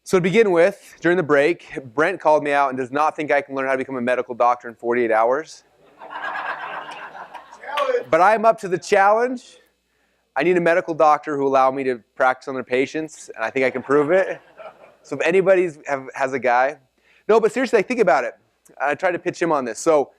So to begin with, during the break, Brent called me out and does not think I can learn how to become a medical doctor in 48 hours. But I'm up to the challenge. I need a medical doctor who will allow me to practice on their patients, and I think I can prove it. So if anybody has a guy. No, but seriously, think about it. I tried to pitch him on this. So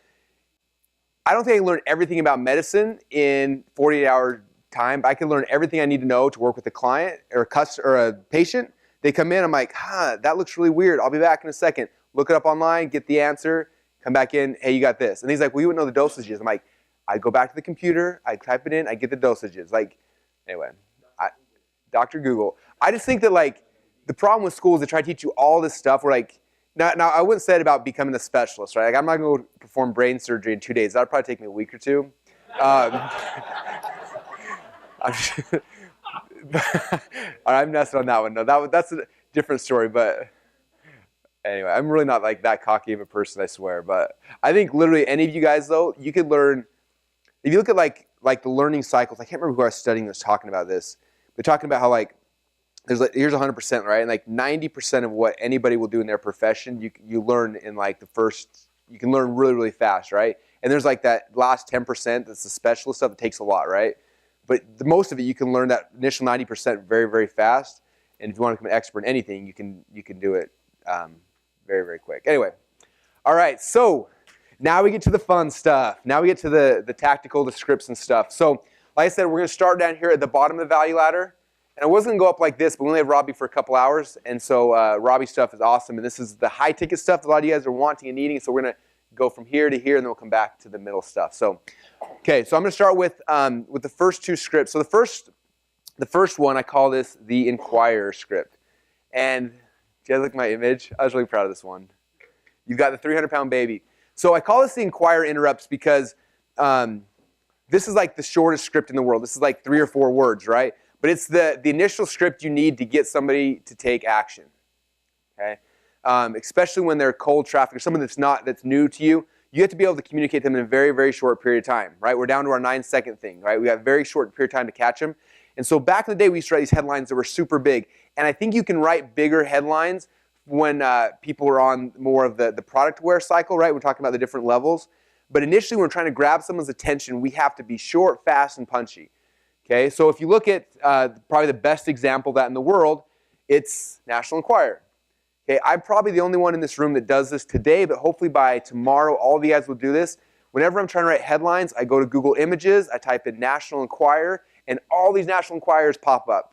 I don't think I can learn everything about medicine in 48-hour time, but I can learn everything I need to know to work with a client or a patient. They come in, I'm like, that looks really weird. I'll be back in a second. Look it up online, get the answer, come back in, hey, you got this. And he's like, well, you wouldn't know the dosages. I'm like, I go back to the computer, I type it in, I get the dosages. Anyway, Dr. Google. I just think that the problem with schools, they try to teach you all this stuff. We're now I wouldn't say it about becoming a specialist, right? I'm not going to perform brain surgery in 2 days. That would probably take me a week or two. I'm messing on that one. No, that's a different story. But anyway, I'm really not that cocky of a person, I swear. But I think literally any of you guys, though, you could learn. If you look at the learning cycles, I can't remember who I was studying was talking about this. They're talking about how here's 100%, right? And 90% of what anybody will do in their profession, you learn in the first. You can learn really, really fast, right? And there's that last 10% that's the specialist stuff that takes a lot, right? But most of it, you can learn that initial 90% very, very fast. And if you want to become an expert in anything, you can do it very, very quick. Anyway, all right. So now we get to the fun stuff. Now we get to the tactical, the scripts and stuff. So like I said, we're going to start down here at the bottom of the value ladder. And I wasn't going to go up like this, but we only have Robbie for a couple hours. And so Robbie's stuff is awesome. And this is the high-ticket stuff that a lot of you guys are wanting and needing. So we're going to go from here to here, and then we'll come back to the middle stuff. So, okay, so I'm going to start with the first two scripts. So the first one, I call this the Inquirer script. And do you guys look at my image? I was really proud of this one. You've got the 300-pound baby. So I call this the Inquirer interrupts because this is the shortest script in the world. This is 3 or 4 words, right? But it's the initial script you need to get somebody to take action. Okay. Especially when they're cold traffic or someone that's new to you, you have to be able to communicate them in a very, very short period of time, right? We're down to our 9-second thing, right? We have a very short period of time to catch them. And so back in the day, we used to write these headlines that were super big. And I think you can write bigger headlines when people are on more of the product aware cycle, right? We're talking about the different levels. But initially, when we're trying to grab someone's attention, we have to be short, fast, and punchy. Okay, so if you look at probably the best example of that in the world, it's National Enquirer. Okay, I'm probably the only one in this room that does this today, but hopefully by tomorrow, all of you guys will do this. Whenever I'm trying to write headlines, I go to Google Images, I type in National Enquirer, and all these National Enquirers pop up.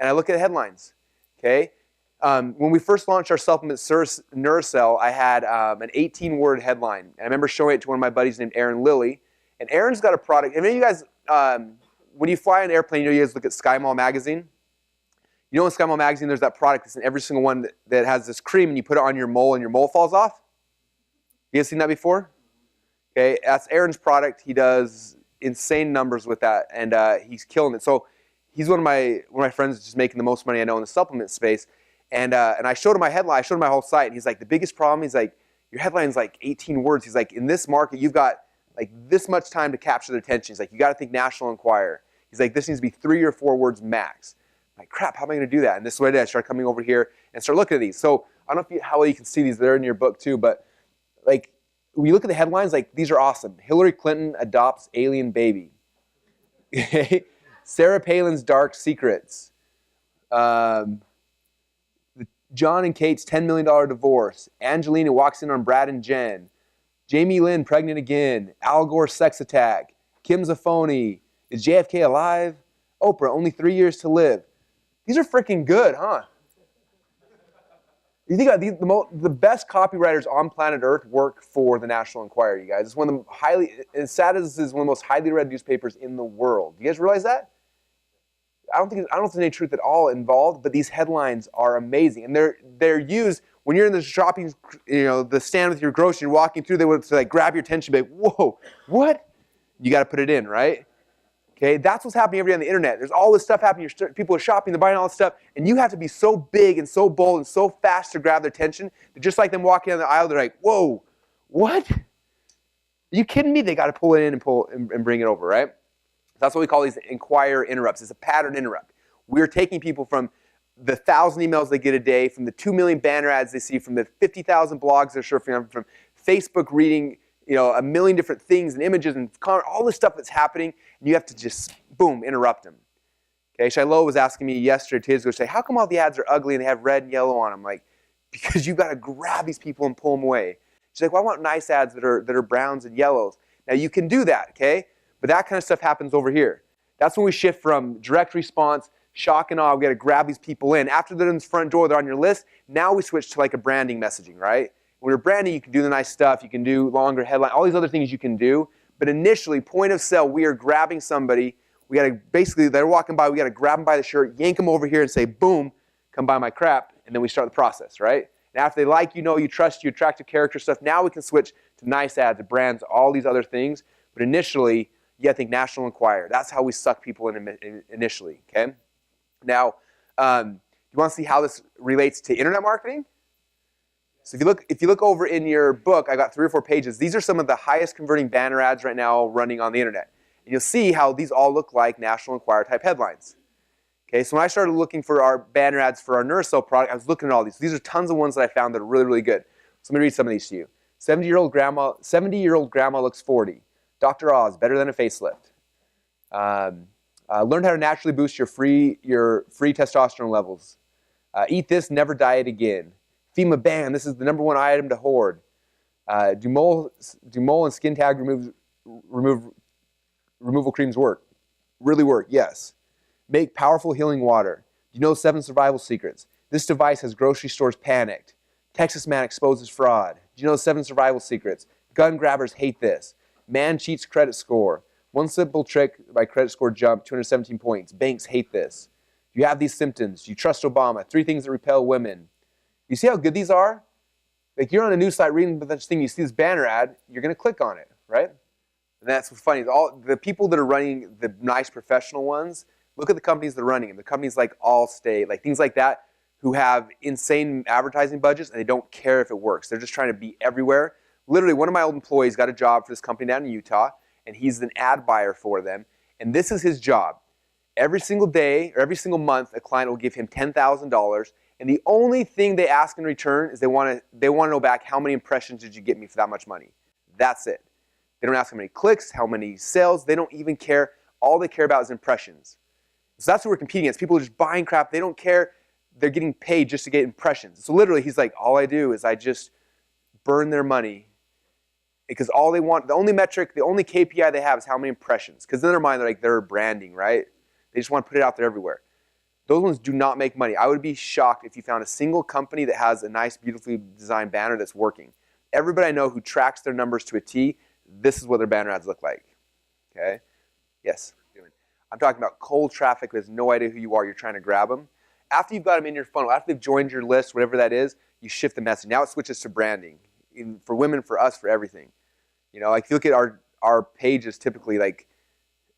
And I look at headlines. Okay, when we first launched our supplement, Neurocell, I had an 18-word headline. And I remember showing it to one of my buddies named Aaron Lilly. And Aaron's got a product. And many of you guys, when you fly on an airplane, you guys look at SkyMall magazine. You know in SkyMall magazine, there's that product that's in every single one that has this cream, and you put it on your mole, and your mole falls off? You guys seen that before? Okay, that's Aaron's product. He does insane numbers with that, and he's killing it. So he's one of my friends that's just making the most money I know in the supplement space. And I showed him my headline. I showed him my whole site, and he's like, the biggest problem, he's like, your headline's 18 words. He's like, in this market, you've got this much time to capture their attention. He's like, you got to think National Enquirer. He's like, this needs to be 3 or 4 words max. I'm like, crap, how am I going to do that? And this is what I did. I started coming over here and start looking at these. So I don't know how well you can see these. They're in your book too. But when you look at the headlines, these are awesome. Hillary Clinton adopts alien baby. Sarah Palin's dark secrets. John and Kate's $10 million divorce. Angelina walks in on Brad and Jen. Jamie Lynn pregnant again. Al Gore sex attack. Kim's a phony. Is JFK alive? Oprah, only 3 years to live. These are freaking good, huh? You think about these, the best copywriters on planet Earth work for the National Enquirer, you guys. It's one of the as sad as this is, one of the most highly read newspapers in the world. You guys realize that? I don't think there's any truth at all involved, but these headlines are amazing. And they're used when you're in the shopping, the stand with your grocery, you're walking through, they would grab your attention, be like, whoa, what? You got to put it in, right? Okay, that's what's happening every day on the internet. There's all this stuff happening. People are shopping, they're buying all this stuff, and you have to be so big and so bold and so fast to grab their attention that just like them walking down the aisle, they're like, whoa, what? Are you kidding me? They got to pull it in and bring it over, right? That's what we call these Inquirer interrupts. It's a pattern interrupt. We're taking people from the 1,000 emails they get a day, from the 2 million banner ads they see, from the 50,000 blogs they're surfing on, from Facebook reading, a million different things and images and all this stuff that's happening, and you have to just, boom, interrupt them. Okay, Shiloh was asking me yesterday, 2 days ago, say, how come all the ads are ugly and they have red and yellow on them? Like, because you've got to grab these people and pull them away. She's like, well, I want nice ads that are browns and yellows. Now, you can do that, okay? But that kind of stuff happens over here. That's when we shift from direct response, shock and awe, we got to grab these people in. After they're in the front door, they're on your list, now we switch to like a branding messaging, right? When you're branding, you can do the nice stuff, you can do longer headline, all these other things you can do. But initially, point of sale, we are grabbing somebody. We got to basically, they're walking by, we got to grab them by the shirt, yank them over here and say, boom, come buy my crap. And then we start the process, right? And after they like you, trust you, attractive character stuff, now we can switch to nice ads, brands, all these other things. But initially, you got to think National Enquirer. That's how we suck people in initially, okay? Now, you want to see how this relates to internet marketing? So if you look over in your book, I got 3 or 4 pages. These are some of the highest converting banner ads right now running on the internet. And you'll see how these all look like National Enquirer type headlines. Okay, so when I started looking for our banner ads for our NeuroCell product, I was looking at all these. These are tons of ones that I found that are really, really good. So let me read some of these to you. 70-year-old grandma looks 40. Dr. Oz, better than a facelift. Learn how to naturally boost your free testosterone levels. Eat this, never diet again. FEMA ban, this is the #1 item to hoard. Do mole and skin tag removal creams work? Really work, yes. Make powerful healing water. Do you know 7 survival secrets? This device has grocery stores panicked. Texas man exposes fraud. Do you know 7 survival secrets? Gun grabbers hate this. Man cheats credit score. One simple trick, my credit score jumped 217 points. Banks hate this. Do you have these symptoms? Do you trust Obama? 3 things that repel women. You see how good these are? Like, you're on a news site reading this thing, you see this banner ad, you're going to click on it, right? And that's what's funny. All the people that are running the nice professional ones, look at the companies that are running them. The companies like Allstate, like things like that, who have insane advertising budgets and they don't care if it works. They're just trying to be everywhere. Literally, one of my old employees got a job for this company down in Utah, and he's an ad buyer for them. And this is his job. Every single day or every single month, a client will give him $10,000, and the only thing they ask in return is they want to know back, how many impressions did you get me for that much money? That's it. They don't ask how many clicks, how many sales. They don't even care. All they care about is impressions. So that's what we're competing against. People are just buying crap. They don't care. They're getting paid just to get impressions. So literally, he's like, all I do is I just burn their money, because all they want, the only metric, the only KPI they have is how many impressions. Because in their mind, they're branding, right? They just want to put it out there everywhere. Those ones do not make money. I would be shocked if you found a single company that has a nice, beautifully designed banner that's working. Everybody I know who tracks their numbers to a T, this is what their banner ads look like. Okay? Yes? I'm talking about cold traffic who has no idea who you are. You're trying to grab them. After you've got them in your funnel, after they've joined your list, whatever that is, you shift the message. Now it switches to branding. For women, for us, for everything. Like if you look at our pages, typically, like,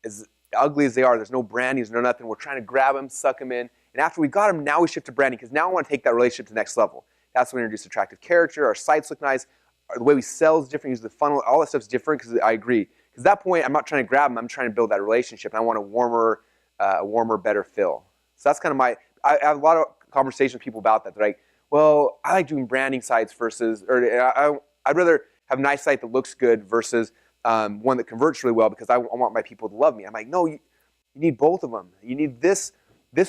as ugly as they are, there's no branding, there's no nothing. We're trying to grab them, suck them in. And after we got them, now we shift to branding, because now I want to take that relationship to the next level. That's when we introduce attractive character, our sites look nice, the way we sell is different, use the funnel, all that stuff's different, because I agree. Because at that point, I'm not trying to grab them, I'm trying to build that relationship, and I want a warmer, better feel. So that's kind of I have a lot of conversations with people about that. They're like, well, I like doing branding sites versus, or I'd rather have a nice site that looks good versus one that converts really well, because I want my people to love me. I'm like, no, you need both of them. You need this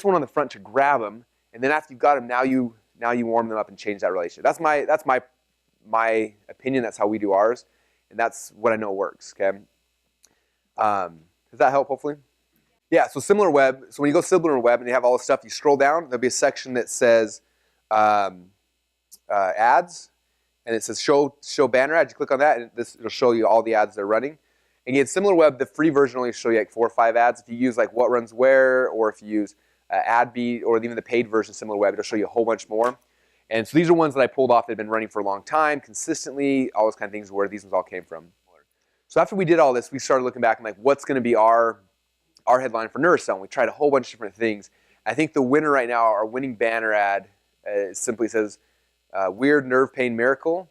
one on the front to grab them, and then after you've got them, now you warm them up and change that relationship. That's my opinion. That's how we do ours, and that's what I know works. Okay. Does that help? Hopefully. Yeah. So SimilarWeb. So when you go SimilarWeb and you have all the stuff, you scroll down. There'll be a section that says ads. And it says show banner ads. You click on that, and it'll show you all the ads they're running. And again, SimilarWeb, the free version only show you like 4 or 5 ads. If you use like what runs where, or if you use AdBeat, or even the paid version of SimilarWeb, it'll show you a whole bunch more. And so these are ones that I pulled off that have been running for a long time, consistently, all those kind of things, where these ones all came from. So after we did all this, we started looking back and like, what's going to be our headline for NeuroCell? And we tried a whole bunch of different things. I think the winner right now, our winning banner ad, simply says, weird nerve pain miracle.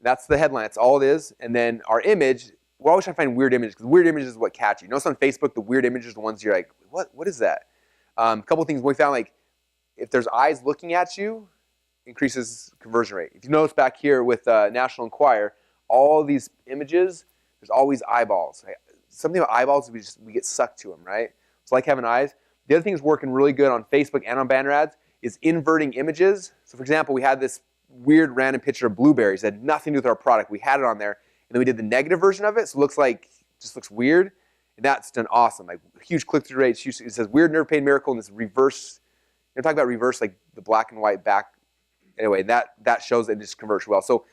That's the headline. That's all it is. And then our image, we're always trying to find weird images, because weird images is what catch you. Notice on Facebook, the weird images are the ones you're like, what is that? A couple of things we found, like, if there's eyes looking at you, increases conversion rate. If you notice back here with National Enquirer, all these images, there's always eyeballs. Right? Something about eyeballs, we get sucked to them, right? It's like having eyes. The other thing that's working really good on Facebook and on banner ads is inverting images. So for example, we had this weird random picture of blueberries that had nothing to do with our product. We had it on there, and then we did the negative version of it, so it looks like, just looks weird. And that's done awesome. Like huge click-through rates. It says weird nerve pain miracle in this reverse. You're talking about reverse, like the black and white back. Anyway, that shows that it just converts well. So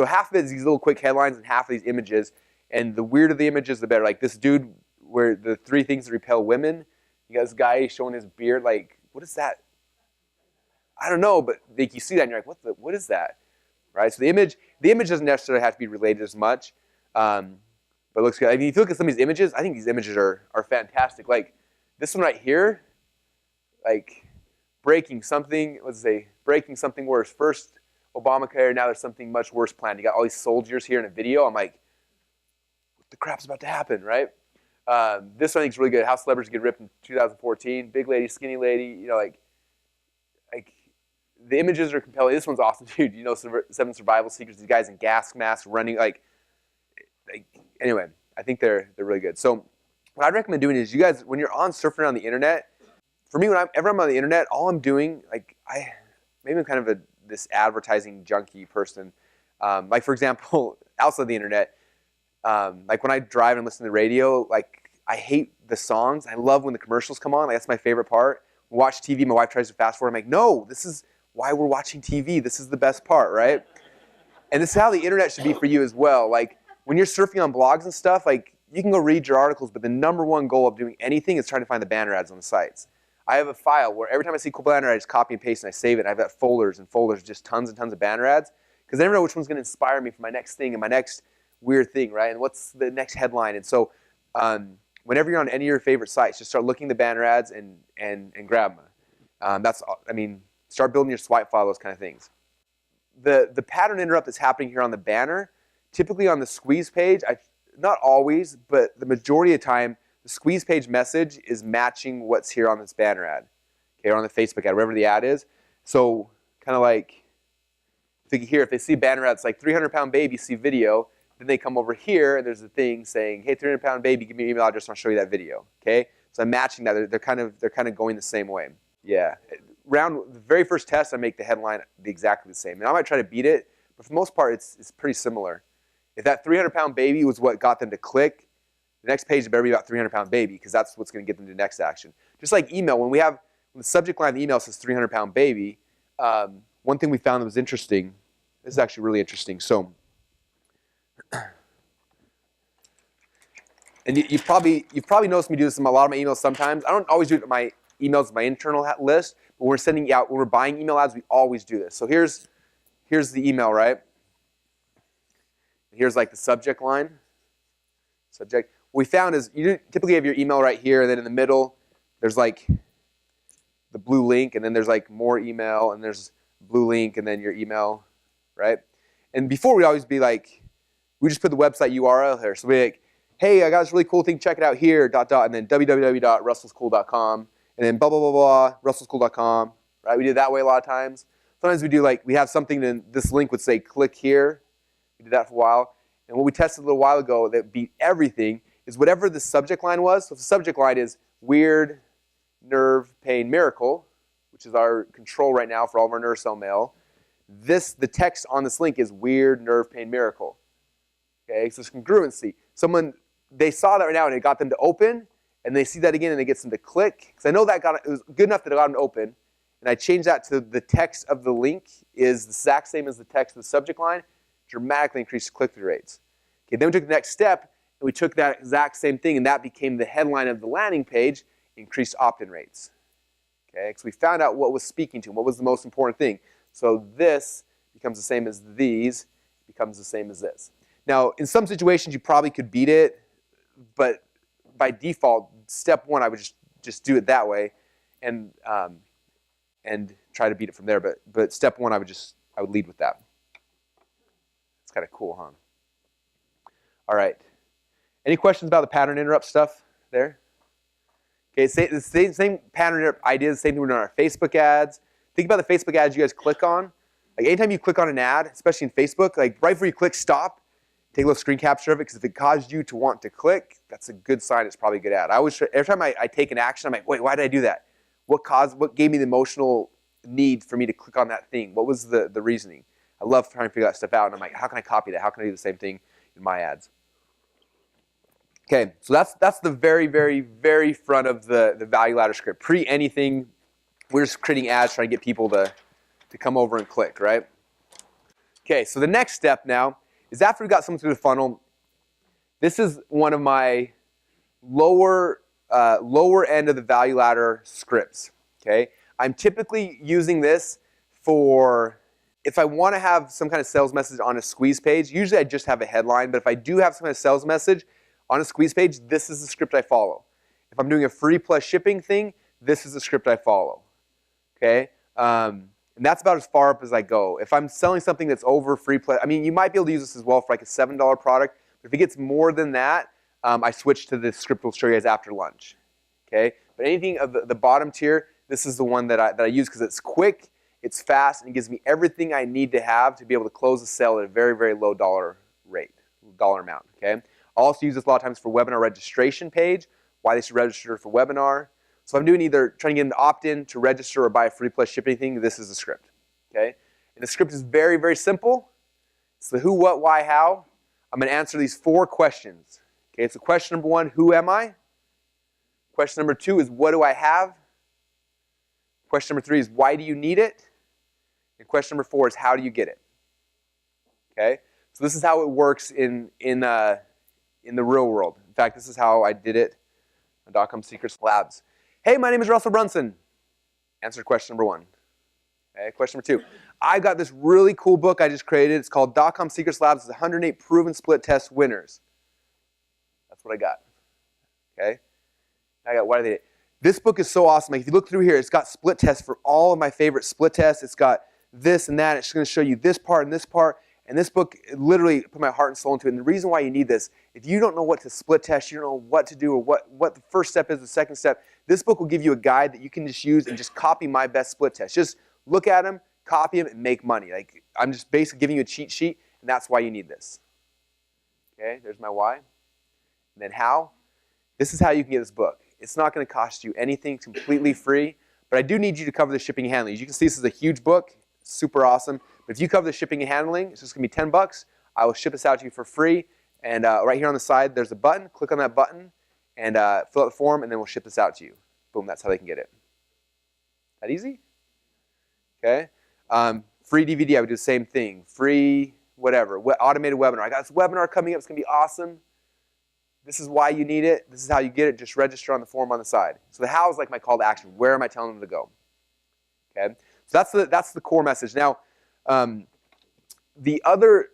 half of it is these little quick headlines and half of these images. And the weirder the images, the better. Like this dude, where the 3 things that repel women. You got this guy showing his beard. Like, what is that? I don't know, but like you see that and you're like, what is that? Right? So the image doesn't necessarily have to be related as much. But it looks good. I mean, if you look at some of these images, I think these images are fantastic. Like this one right here, like breaking something, let's say, breaking something worse. First Obamacare, now there's something much worse planned. You got all these soldiers here in a video. I'm like, what the crap's about to happen, right? This one I think is really good. How celebrities get ripped in 2014. Big lady, skinny lady, you know, like the images are compelling. This one's awesome, dude. You know, 7 survival secrets. These guys in gas masks running, like anyway, I think they're really good. So what I'd recommend doing is you guys, when you're surfing around the internet, for me, whenever I'm on the internet, all I'm doing, like maybe I'm kind of this advertising junkie person. Like for example, outside the internet, like when I drive and listen to the radio, like I hate the songs. I love when the commercials come on. Like that's my favorite part. We watch TV, my wife tries to fast forward. I'm like, no, this is why we're watching TV. This is the best part, right? And this is how the internet should be for you as well. Like when you're surfing on blogs and stuff, like you can go read your articles, but the #1 goal of doing anything is trying to find the banner ads on the sites. I have a file where every time I see a cool banner, I just copy and paste and I save it. And I've got folders and folders, just tons and tons of banner ads, because I never know which one's going to inspire me for my next thing and my next weird thing, right? And what's the next headline? And so whenever you're on any of your favorite sites, just start looking at the banner ads and grab them. Start building your swipe file, those kind of things. The pattern interrupt that's happening here on the banner, typically on the squeeze page, not always, but the majority of the time, the squeeze page message is matching what's here on this banner ad, okay, or on the Facebook ad, wherever the ad is. So kind of like, if they see a banner ad, it's like 300-pound baby, see video, then they come over here and there's a thing saying, hey, 300-pound baby, give me your email address and I'll show you that video, okay? So I'm matching that. They're kind of going the same way. Yeah. The very first test, I make the headline exactly the same. And I might try to beat it, but for the most part, it's pretty similar. If that 300-pound baby was what got them to click, the next page better be about 300-pound baby, because that's what's going to get them to the next action. Just like email, when the subject line of the email says 300-pound baby, one thing we found that was interesting, this is actually really interesting. So, and you've probably noticed me do this in a lot of my emails sometimes. I don't always do it in my emails, my internal list, but when we're buying email ads, we always do this. So here's the email, right? Here's like the subject line. Subject. What we found is you typically have your email right here, and then in the middle, there's like the blue link, and then there's like more email, and there's blue link, and then your email, right? And before we'd always be like, we just put the website URL here. So we'd be like, hey, I got this really cool thing, check it out here, ... and then www.russellschool.com, and then blah, blah, blah, blah, russellschool.com, right? We did it that way a lot of times. Sometimes we have something, and this link would say click here. We did that for a while. And what we tested a little while ago that beat everything is whatever the subject line was. So if the subject line is weird nerve pain miracle, which is our control right now for all of our NeuroCell mail, the text on this link is weird nerve pain miracle. Okay, so it's congruency. They saw that right now and it got them to open, and they see that again and it gets them to click. Because I know it was good enough that it got them to open, and I changed that to the text of the link is the exact same as the text of the subject line, dramatically increased click-through rates. Okay, then we took the next step, and we took that exact same thing, and that became the headline of the landing page, increased opt-in rates. Okay, so we found out what was speaking to them, what was the most important thing. So this becomes the same as these, becomes the same as this. Now, in some situations, you probably could beat it, but by default, step 1, I would just do it that way, and try to beat it from there. But step 1, I would lead with that. It's kind of cool, huh? All right. Any questions about the pattern interrupt stuff there? Okay, the same pattern of ideas, same thing we're doing on our Facebook ads. Think about the Facebook ads you guys click on. Like anytime you click on an ad, especially in Facebook, like right before you click stop, take a little screen capture of it, because if it caused you to want to click, that's a good sign it's probably a good ad. Every time I take an action, I'm like, wait, why did I do that? What gave me the emotional need for me to click on that thing? What was the reasoning? I love trying to figure that stuff out, and I'm like, how can I copy that? How can I do the same thing in my ads? Okay, so that's the very, very, very front of the value ladder script. Pre anything, we're just creating ads trying to get people to come over and click, right? Okay, so the next step now is after we got someone through the funnel, this is one of my lower end of the value ladder scripts, okay? I'm typically using this for if I want to have some kind of sales message on a squeeze page. Usually I just have a headline, but if I do have some kind of sales message on a squeeze page, this is the script I follow. If I'm doing a free plus shipping thing, this is the script I follow, okay? And that's about as far up as I go. If I'm selling something that's over free plus, I mean, you might be able to use this as well for like a $7 product, but if it gets more than that, I switch to the script we'll show you guys after lunch, okay? But anything of the bottom tier, this is the one that I use because it's quick, it's fast, and it gives me everything I need to have to be able to close a sale at a very, very low dollar amount, okay? I'll also use this a lot of times for webinar registration page, why they should register for webinar. So if I'm doing either trying to get them to opt in to register or buy a free plus shipping thing, this is the script, okay? And the script is very, very simple. It's the who, what, why, how. I'm going to answer these 4 questions. Okay, so question number 1, who am I? Question number 2 is what do I have? Question number 3 is why do you need it? And question number 4 is how do you get it? Okay, so this is how it works in the real world. In fact, this is how I did it on .com Secrets Labs. Hey, my name is Russell Brunson. Answer question number 1. Okay, question number 2. I got this really cool book I just created. It's called .com Secrets Labs. It's 108 proven split test winners. That's what I got. Okay? I got what I did. This book is so awesome. Like if you look through here, it's got split tests for all of my favorite split tests. It's got this and that. It's going to show you this part and this part. And this book literally put my heart and soul into it. And the reason why you need this, if you don't know what to split test, you don't know what to do or what the first step is, the second step, this book will give you a guide that you can just use and just copy my best split test. Just look at them, copy them, and make money. Like I'm just basically giving you a cheat sheet, and that's why you need this. Okay, there's my why. And then how. This is how you can get this book. It's not going to cost you anything, completely free, but I do need you to cover the shipping and handling. As you can see, this is a huge book, super awesome. But if you cover the shipping and handling, it's just going to be $10. I will ship this out to you for free. And right here on the side, there's a button. Click on that button and fill out the form, and then we'll ship this out to you. Boom, that's how they can get it. That easy? Okay. Free DVD, I would do the same thing. Free whatever, automated webinar. I got this webinar coming up. It's going to be awesome. This is why you need it. This is how you get it. Just register on the form on the side. So the how is like my call to action. Where am I telling them to go? Okay. So that's the core message. Now, the other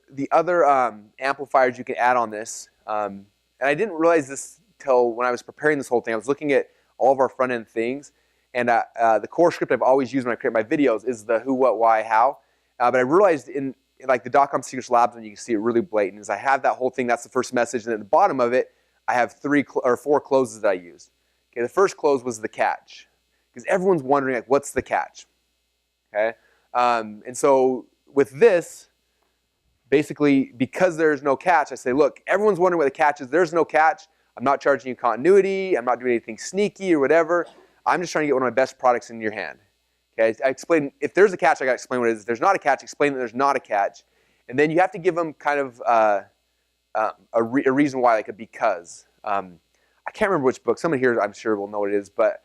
amplifiers you can add on this, and I didn't realize this till when I was preparing this whole thing. I was looking at all of our front end things, and the core script I've always used when I create my videos is the who, what, why, how. But I realized in like the .com Secrets Labs, and you can see it really blatant, is I have that whole thing. That's the first message, and at the bottom of it, I have 4 closes that I used. Okay, the first close was the catch, because everyone's wondering like, what's the catch? Okay, and so with this, basically, because there's no catch, I say, look, everyone's wondering what the catch is. There's no catch. I'm not charging you continuity. I'm not doing anything sneaky or whatever. I'm just trying to get one of my best products in your hand. Okay, I explain, if there's a catch, I got to explain what it is. If there's not a catch, explain that there's not a catch. And then you have to give them kind of a reason why, like a because. I can't remember which book. Someone here, I'm sure, will know what it is, but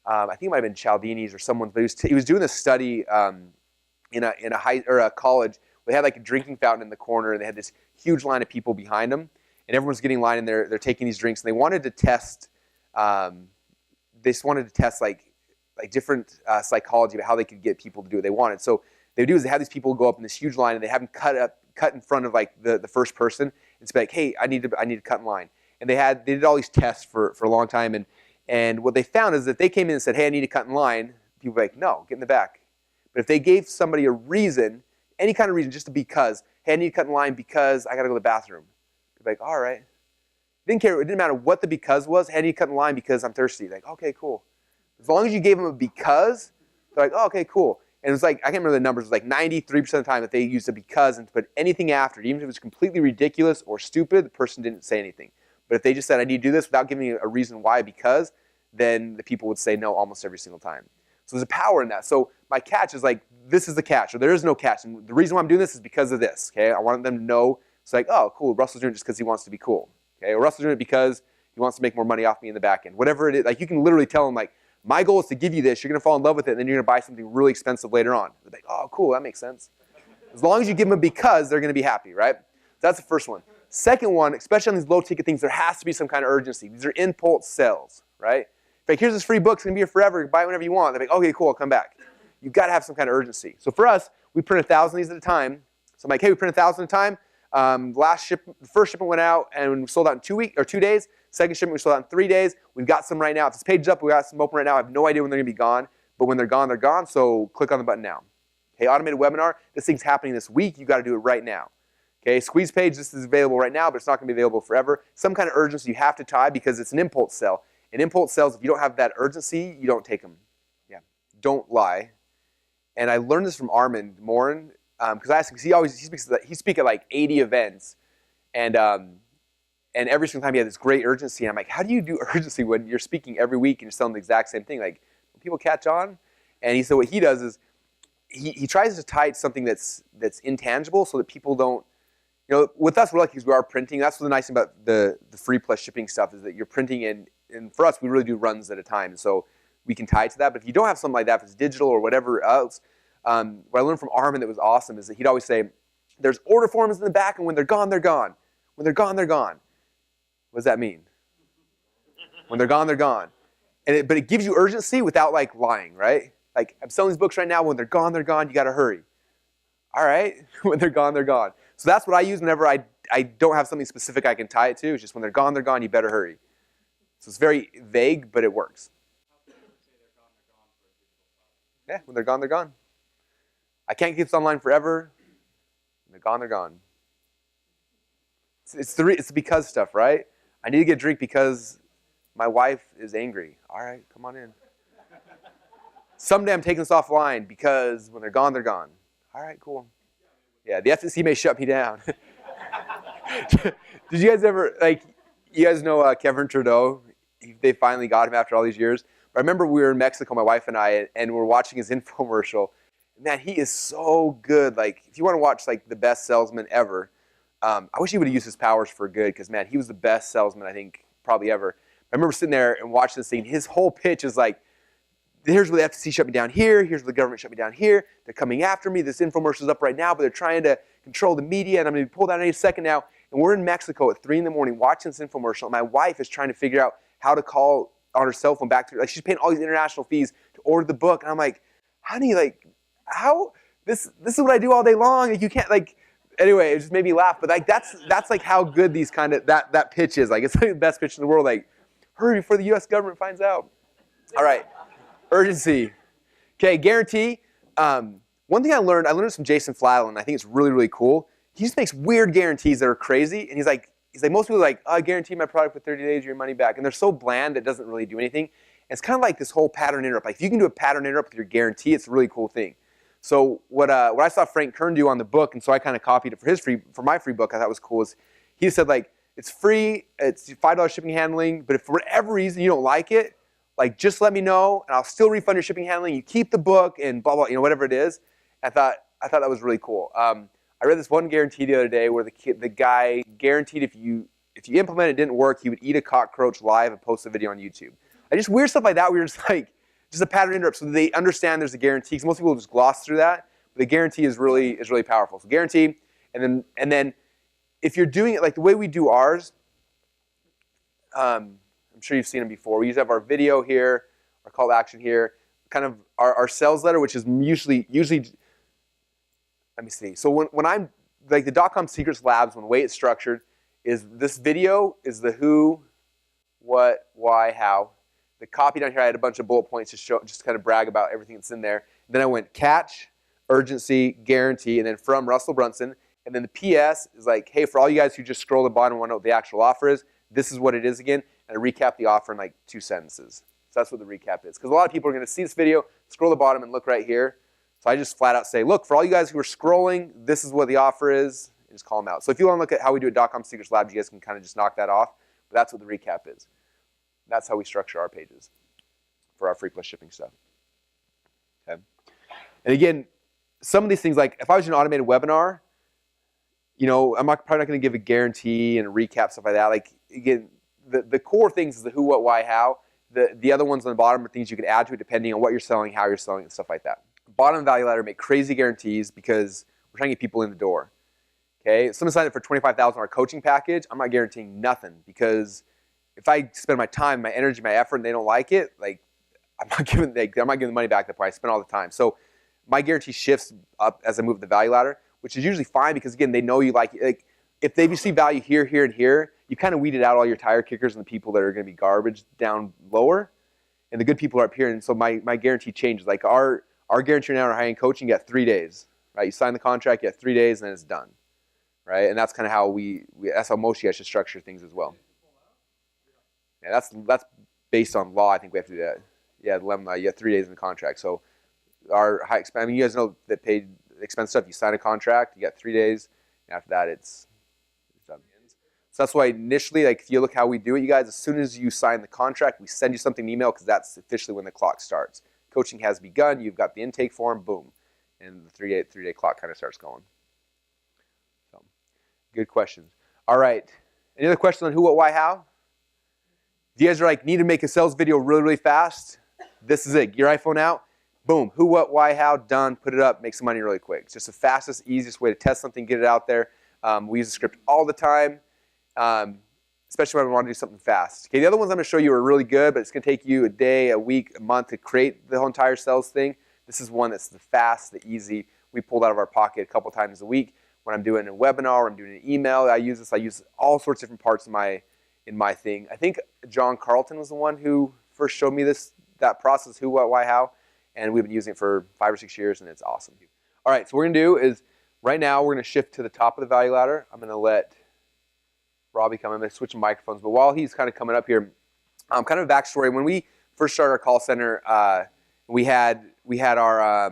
I think it might have been Cialdini's or someone's. But he was doing this study in a college. They had like a drinking fountain in the corner, and they had this huge line of people behind them, and everyone's getting in line, and they're taking these drinks, and they wanted to test. They just wanted to test like different psychology about how they could get people to do what they wanted. So they would do is they have these people go up in this huge line, and they have them cut in front of like the first person, and it's like, hey, I need to cut in line. And they did all these tests for a long time, and what they found is that they came in and said, hey, I need to cut in line. People were like, no, get in the back. But if they gave somebody a reason, any kind of reason, just because, hey, I need to cut in line because I got to go to the bathroom. They're like, all right. Didn't care. It didn't matter what the because was. Hey, I need to cut in line because I'm thirsty. Like, okay, cool. As long as you gave them a because, they're like, oh, okay, cool. And it was like, I can't remember the numbers. It was like 93% of the time that they used a because and to put anything after it, even if it was completely ridiculous or stupid, the person didn't say anything. But if they just said, I need to do this without giving me a reason why, because, then the people would say no almost every single time. So there's a power in that. So my catch is like, this is the catch, or there is no catch. And the reason why I'm doing this is because of this, okay? I want them to know, it's like, oh, cool, Russell's doing it just because he wants to be cool, okay? Or Russell's doing it because he wants to make more money off me in the back end. Whatever it is, like you can literally tell them like, my goal is to give you this, you're gonna fall in love with it, and then you're gonna buy something really expensive later on. They're like, oh, cool, that makes sense. As long as you give them a because, they're gonna be happy, right? So that's the first one. Second one, especially on these low ticket things, there has to be some kind of urgency. These are impulse sales, right? Like, here's this free book, it's gonna be here forever, buy it whenever you want. They're like, okay, cool, I'll come back. You've gotta have some kind of urgency. So for us, we print 1,000 of these at a time. So I'm like, hey, we print 1,000 at a time. The first shipment went out and we sold out in 2 weeks or 2 days. Second shipment we sold out in 3 days. We've got some right now. If this page is up, we got some open right now. I have no idea when they're gonna be gone, but when they're gone, so click on the button now. Okay, automated webinar, this thing's happening this week, you gotta do it right now. Okay, squeeze page, this is available right now, but it's not gonna be available forever. Some kind of urgency you have to tie because it's an impulse sell. And impulse sales, if you don't have that urgency, you don't take them. Yeah, don't lie. And I learned this from Armin Morin, because I asked him, because he speaks at like 80 events, and every single time he had this great urgency. And I'm like, how do you do urgency when you're speaking every week and you're selling the exact same thing? Like, people catch on? And he said what he does is he tries to tie it to something that's intangible so that people don't, you know, with us, we're lucky because we are printing. That's the nice thing about the free plus shipping stuff is that you're printing and for us, we really do runs at a time. So we can tie it to that. But if you don't have something like that, if it's digital or whatever else, what I learned from Armin that was awesome is that he'd always say, there's order forms in the back, and when they're gone, they're gone. When they're gone, they're gone. What does that mean? When they're gone, they're gone. But it gives you urgency without like lying, right? Like, I'm selling these books right now. When they're gone, you got to hurry. All right, when they're gone, they're gone. So that's what I use whenever I don't have something specific I can tie it to. It's just when they're gone, you better hurry. So it's very vague, but it works. Yeah, when they're gone, they're gone. I can't keep this online forever. When they're gone, they're gone. It's the because stuff, right? I need to get a drink because my wife is angry. All right, come on in. Someday I'm taking this offline because when they're gone, they're gone. All right, cool. Yeah, the FCC may shut me down. Did you guys ever, like, you guys know Kevin Trudeau? They finally got him after all these years. But I remember we were in Mexico, my wife and I, and we're watching his infomercial. Man, he is so good. Like, if you want to watch like the best salesman ever, I wish he would have used his powers for good because, man, he was the best salesman I think probably ever. I remember sitting there and watching this thing. His whole pitch is like, here's where the FCC shut me down here. Here's where the government shut me down here. They're coming after me. This infomercial is up right now, but they're trying to control the media, and I'm going to be pulled out any second now. And we're in Mexico at 3 in the morning watching this infomercial, and my wife is trying to figure out how to call on her cell phone back to her. Like, she's paying all these international fees to order the book. And I'm like, honey, like, how? This is what I do all day long. Like, you can't, like, anyway, it just made me laugh. But like, that's like how good these kind of, that pitch is. Like, it's like the best pitch in the world. Like, hurry before the U.S. government finds out. All right. Urgency. Okay, guarantee. One thing I learned this from Jason Fladlin. I think it's really, really cool. He just makes weird guarantees that are crazy. And he's like, most people are like, oh, I guarantee my product for 30 days, your money back. And they're so bland that it doesn't really do anything. And it's kind of like this whole pattern interrupt. Like, if you can do a pattern interrupt with your guarantee, it's a really cool thing. So what I saw Frank Kern do on the book, and so I kind of copied it for my free book, I thought was cool, is he said, like, it's free, it's $5 shipping handling, but if for whatever reason you don't like it, like, just let me know, and I'll still refund your shipping handling. You keep the book, and blah, blah, you know, whatever it is. I thought that was really cool. I read this one guarantee the other day where the guy guaranteed if you implement it didn't work, he would eat a cockroach live and post a video on YouTube. Like, just weird stuff like that. We were just like, just a pattern interrupt, so they understand there's a guarantee. Because most people just gloss through that. But the guarantee is really powerful. So guarantee, and then if you're doing it like the way we do ours, I'm sure you've seen them before. We usually have our video here, our call to action here, kind of our sales letter, which is usually. Let me see. So when I'm like the .com Secrets Labs, when the way it's structured is this video is the who, what, why, how. The copy down here, I had a bunch of bullet points to show, just kind of brag about everything that's in there. Then I went catch, urgency, guarantee, and then from Russell Brunson. And then the PS is like, hey, for all you guys who just scroll the bottom and want to know what the actual offer is, this is what it is again, and I recap the offer in like 2 sentences. So that's what the recap is. Because a lot of people are going to see this video, scroll to the bottom, and look right here. So I just flat out say, look, for all you guys who are scrolling, this is what the offer is, and just call them out. So if you want to look at how we do at .com Secrets Labs, you guys can kind of just knock that off. But that's what the recap is. That's how we structure our pages for our free plus shipping stuff. Okay. And again, some of these things, like if I was in an automated webinar, you know, I'm probably not going to give a guarantee and a recap, stuff like that. Like, again, the core things is the who, what, why, how. The other ones on the bottom are things you can add to it depending on what you're selling, how you're selling, and stuff like that. Bottom value ladder, make crazy guarantees because we're trying to get people in the door. Okay, if someone signed up for $25,000 our coaching package, I'm not guaranteeing nothing because if I spend my time, my energy, my effort, and they don't like it, like I'm not giving the money back that I spent all the time. So my guarantee shifts up as I move the value ladder, which is usually fine because again, they know you like it. Like, if they see value here, here, and here, you kind of weeded out all your tire kickers and the people that are going to be garbage down lower, and the good people are up here. And so my guarantee changes. Like our guarantee now in our high-end coaching, you got 3 days, right? You sign the contract, you have 3 days, and then it's done, right? And that's kind of how that's how most of you guys should structure things as well. Yeah, that's based on law. I think we have to do that. Yeah, you have 3 days in the contract. So our high expense. I mean, you guys know that paid expense stuff. You sign a contract, you got 3 days, and after that, it's done. So that's why initially, like if you look how we do it, you guys, as soon as you sign the contract, we send you something in email because that's officially when the clock starts. Coaching has begun. You've got the intake form. Boom, and the three-day clock kind of starts going. So, good questions. All right. Any other questions on who, what, why, how? If you guys are like, need to make a sales video really, really fast, this is it. Get your iPhone out. Boom. Who, what, why, how, done. Put it up. Make some money really quick. It's just the fastest, easiest way to test something, get it out there. We use the script all the time, especially when we want to do something fast. Okay, the other ones I'm going to show you are really good, but it's going to take you a day, a week, a month to create the whole entire sales thing. This is one that's the fast, the easy. We pulled out of our pocket a couple times a week. When I'm doing a webinar, or I'm doing an email, I use this. I use all sorts of different parts in my thing. I think John Carlton was the one who first showed me that process, who, what, why, how, and we've been using it for 5 or 6 years, and it's awesome. All right, so what we're going to do is right now we're going to shift to the top of the value ladder. I'm going to let Robbie come in. I'm going to switch microphones, but while he's kind of coming up here, kind of a backstory. When we first started our call center, we had our I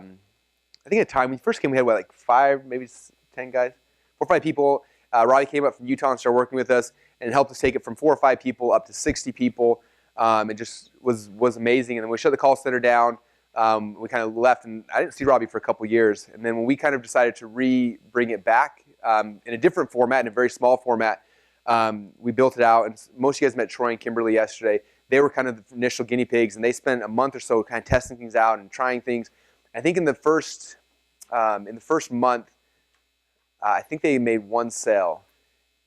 think at the time when we first came, we had what, like 5, maybe 10 guys, 4 or 5 people. Robbie came up from Utah and started working with us and helped us take it from 4 or 5 people up to 60 people. It just was amazing. And then we shut the call center down. We kind of left, and I didn't see Robbie for a couple years. And then when we kind of decided to bring it back in a different format, in a very small format, we built it out. And most of you guys met Troy and Kimberly yesterday. They were kind of the initial guinea pigs, and they spent a month or so kind of testing things out and trying things. I think in the first month, I think they made 1 sale.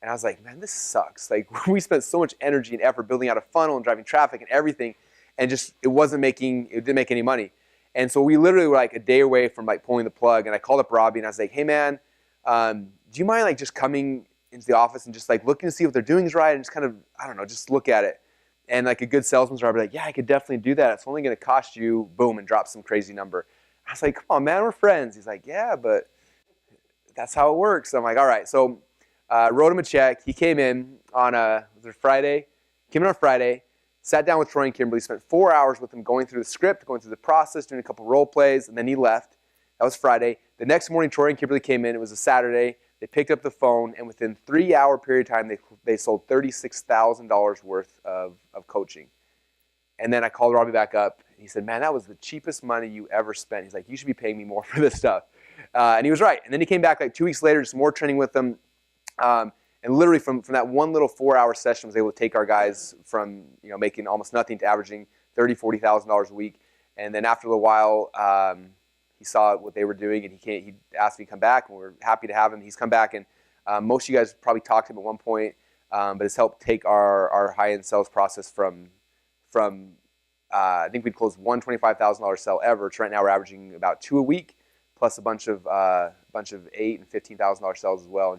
And I was like, man, this sucks. Like, we spent so much energy and effort building out a funnel and driving traffic and everything, and just it didn't make any money. And so we literally were like a day away from like pulling the plug. And I called up Robbie and I was like, hey man, do you mind like just coming into the office and just like looking to see what they're doing is right and just kind of, I don't know, just look at it. And like a good salesman's Robbie, like, yeah, I could definitely do that. It's only going to cost you, boom, and drop some crazy number. I was like, come on, man, we're friends. He's like, yeah, but that's how it works. So I'm like, all right. So wrote him a check. He came in on Friday. Came in on Friday. Sat down with Troy and Kimberly. Spent 4 hours with them going through the script, going through the process, doing a couple role plays, and then he left. That was Friday. The next morning, Troy and Kimberly came in. It was a Saturday. They picked up the phone, and within 3-hour period of time, they sold $36,000 worth of coaching. And then I called Robbie back up. And he said, man, that was the cheapest money you ever spent. He's like, you should be paying me more for this stuff. And he was right. And then he came back like 2 weeks later, just more training with them. And literally from that one little 4-hour session, was able to take our guys from making almost nothing to averaging $30,000, $40,000 a week. And then after a little while, he saw what they were doing, and he asked me to come back, and we're happy to have him. He's come back, and most of you guys probably talked to him at one point, but it's helped take our high-end sales process from I think we'd closed one $25,000 sale ever to right now we're averaging about 2 a week, plus a bunch of $8,000 and $15,000 sales as well.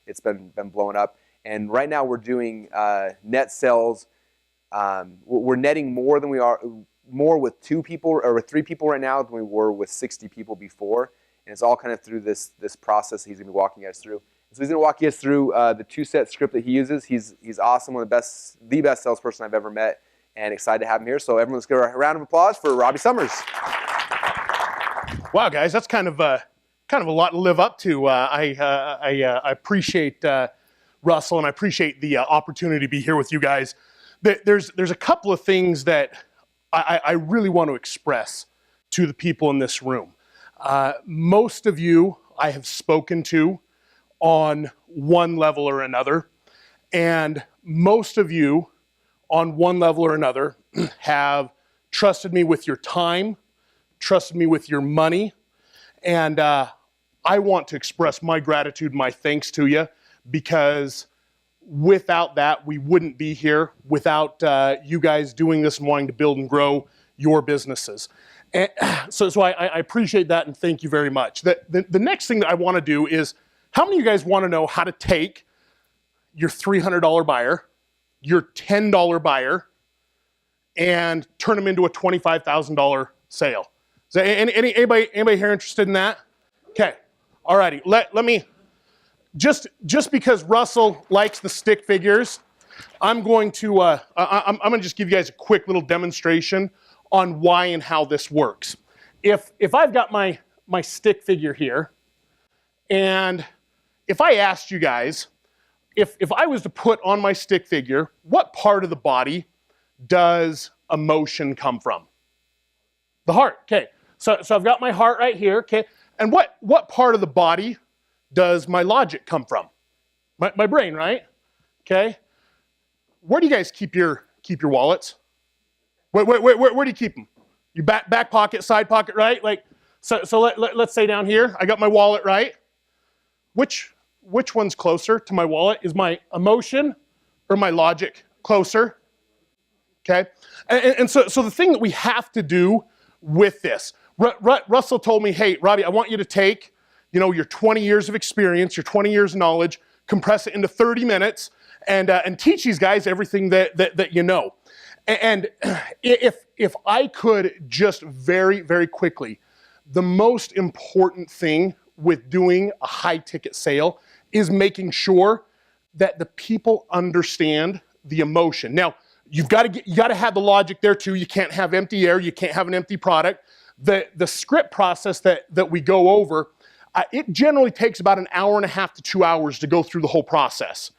It's been blowing up. And right now we're doing net sales. We're netting more with 2 people or with 3 people right now than we were with 60 people before. And it's all kind of through this process he's going to be walking us through. So he's going to walk us through the 2-set script that he uses. He's awesome, one of the best salesperson I've ever met, and excited to have him here. So everyone, let's give a round of applause for Robbie Summers. Wow, guys, that's kind of a lot to live up to. I appreciate Russell, and I appreciate the opportunity to be here with you guys. There's a couple of things that I really want to express to the people in this room. Most of you I have spoken to on one level or another, and most of you on one level or another have trusted me with your time, trusted me with your money, and I want to express my gratitude, my thanks to you, because without that, we wouldn't be here, without you guys doing this and wanting to build and grow your businesses. And so I appreciate that, and thank you very much. The next thing that I want to do is, how many of you guys want to know how to take your $300 buyer, your $10 buyer, and turn them into a $25,000 sale? Is there anybody here interested in that? Okay, all righty. Let me, just because Russell likes the stick figures, I'm going to I'm going to just give you guys a quick little demonstration on why and how this works. If I've got my stick figure here, and if I asked you guys, if I was to put on my stick figure, what part of the body does emotion come from? The heart. Okay. So I've got my heart right here. Okay. And what part of the body does my logic come from? My brain, right? Okay. Where do you guys keep your wallets? Where do you keep them? You back pocket, side pocket, right? Like so let's say down here, I got my wallet, right? Which one's closer to my wallet? Is my emotion or my logic closer? Okay. And so the thing that we have to do with this, Russell told me, hey, Robbie, I want you to take, your 20 years of experience, your 20 years of knowledge, compress it into 30 minutes, and teach these guys everything that you know. And if I could just very, very quickly, the most important thing with doing a high-ticket sale is making sure that the people understand the emotion. Now, you got to have the logic there too. You can't have empty air. You can't have an empty product. The script process that we go over, it generally takes about an hour and a half to 2 hours to go through the whole process.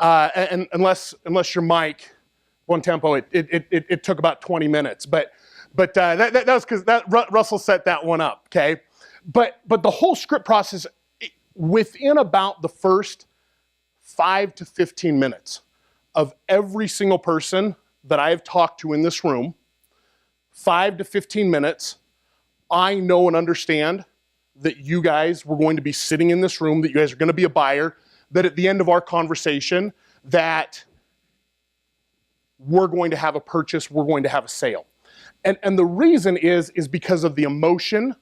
And unless your mic, one tempo, it took about 20 minutes. But that was because Russell set that one up. Okay. But the whole script process, within about the first 5 to 15 minutes of every single person that I have talked to in this room, 5 to 15 minutes, I know and understand that you guys were going to be sitting in this room, that you guys are going to be a buyer, that at the end of our conversation, that we're going to have a purchase, we're going to have a sale. And the reason is because of the emotion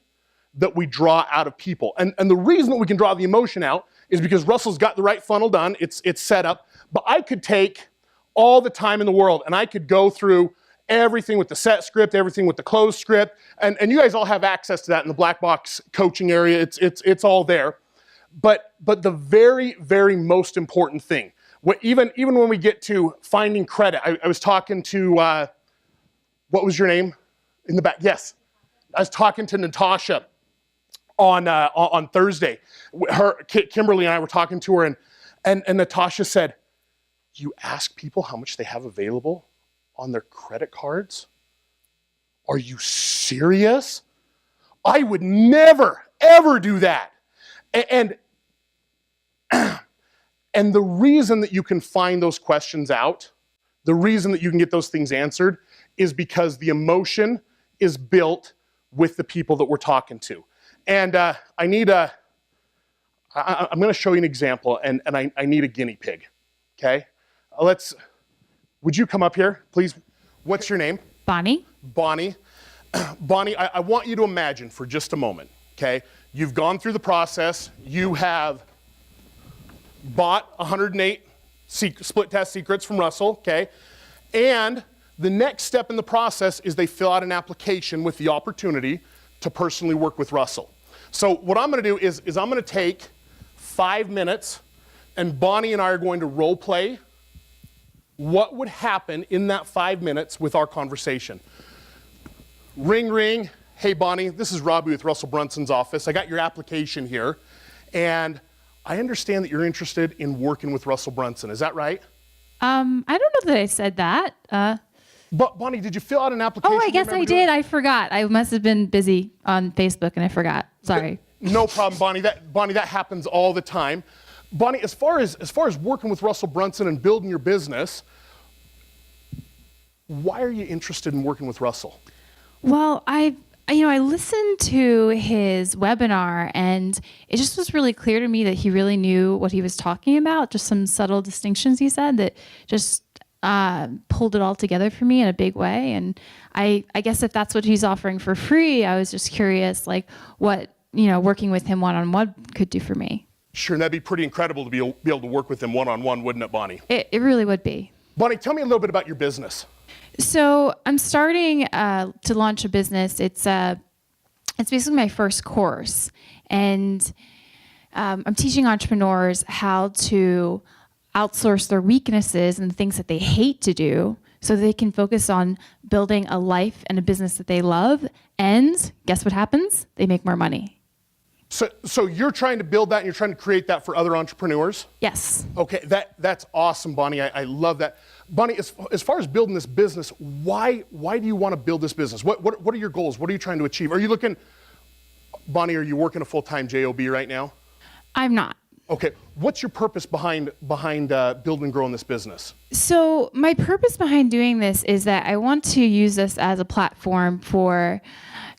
that we draw out of people. And the reason that we can draw the emotion out is because Russell's got the right funnel done, it's set up, but I could take all the time in the world and I could go through everything with the set script, everything with the closed script, and you guys all have access to that in the black box coaching area, it's all there. But the very, very most important thing, even when we get to finding credit, I was talking to, what was your name in the back? Yes, I was talking to Natasha on Thursday. Kimberly and I were talking to her, and Natasha said, you ask people how much they have available on their credit cards? Are you serious? I would never, ever do that. And the reason that you can find those questions out, the reason that you can get those things answered, is because the emotion is built with the people that we're talking to. And I'm going to show you an example, and I need a guinea pig, okay? Would you come up here, please? What's your name? Bonnie. Bonnie. Bonnie, I want you to imagine for just a moment, okay? You've gone through the process. You have bought 108 split test secrets from Russell, okay? And the next step in the process is they fill out an application with the opportunity to personally work with Russell. So what I'm going to do is I'm going to take 5 minutes and Bonnie and I are going to role play what would happen in that 5 minutes with our conversation. Ring, ring. Hey, Bonnie, this is Robbie with Russell Brunson's office. I got your application here, and I understand that you're interested in working with Russell Brunson. Is that right? I don't know that I said that. But Bonnie, did you fill out an application? Oh, I guess Remember I doing did. I forgot. I must have been busy on Facebook and I forgot. Sorry. No problem, Bonnie. That happens all the time. Bonnie, as far as working with Russell Brunson and building your business, why are you interested in working with Russell? Well, I listened to his webinar and it just was really clear to me that he really knew what he was talking about. Just some subtle distinctions he said that just pulled it all together for me in a big way. And I guess if that's what he's offering for free, I was just curious, like what, working with him one-on-one could do for me. Sure, and that'd be pretty incredible to be able to work with him one-on-one, wouldn't it, Bonnie? It really would be. Bonnie, tell me a little bit about your business. So I'm starting to launch a business. It's basically my first course, and I'm teaching entrepreneurs how to outsource their weaknesses and the things that they hate to do so they can focus on building a life and a business that they love. And guess what happens? They make more money. So you're trying to build that and you're trying to create that for other entrepreneurs? Yes. Okay, that's awesome, Bonnie. I love that. Bonnie, as far as building this business, why do you want to build this business? What are your goals? What are you trying to achieve? Bonnie, are you working a full-time job right now? I'm not. Okay, what's your purpose behind building and growing this business? So my purpose behind doing this is that I want to use this as a platform for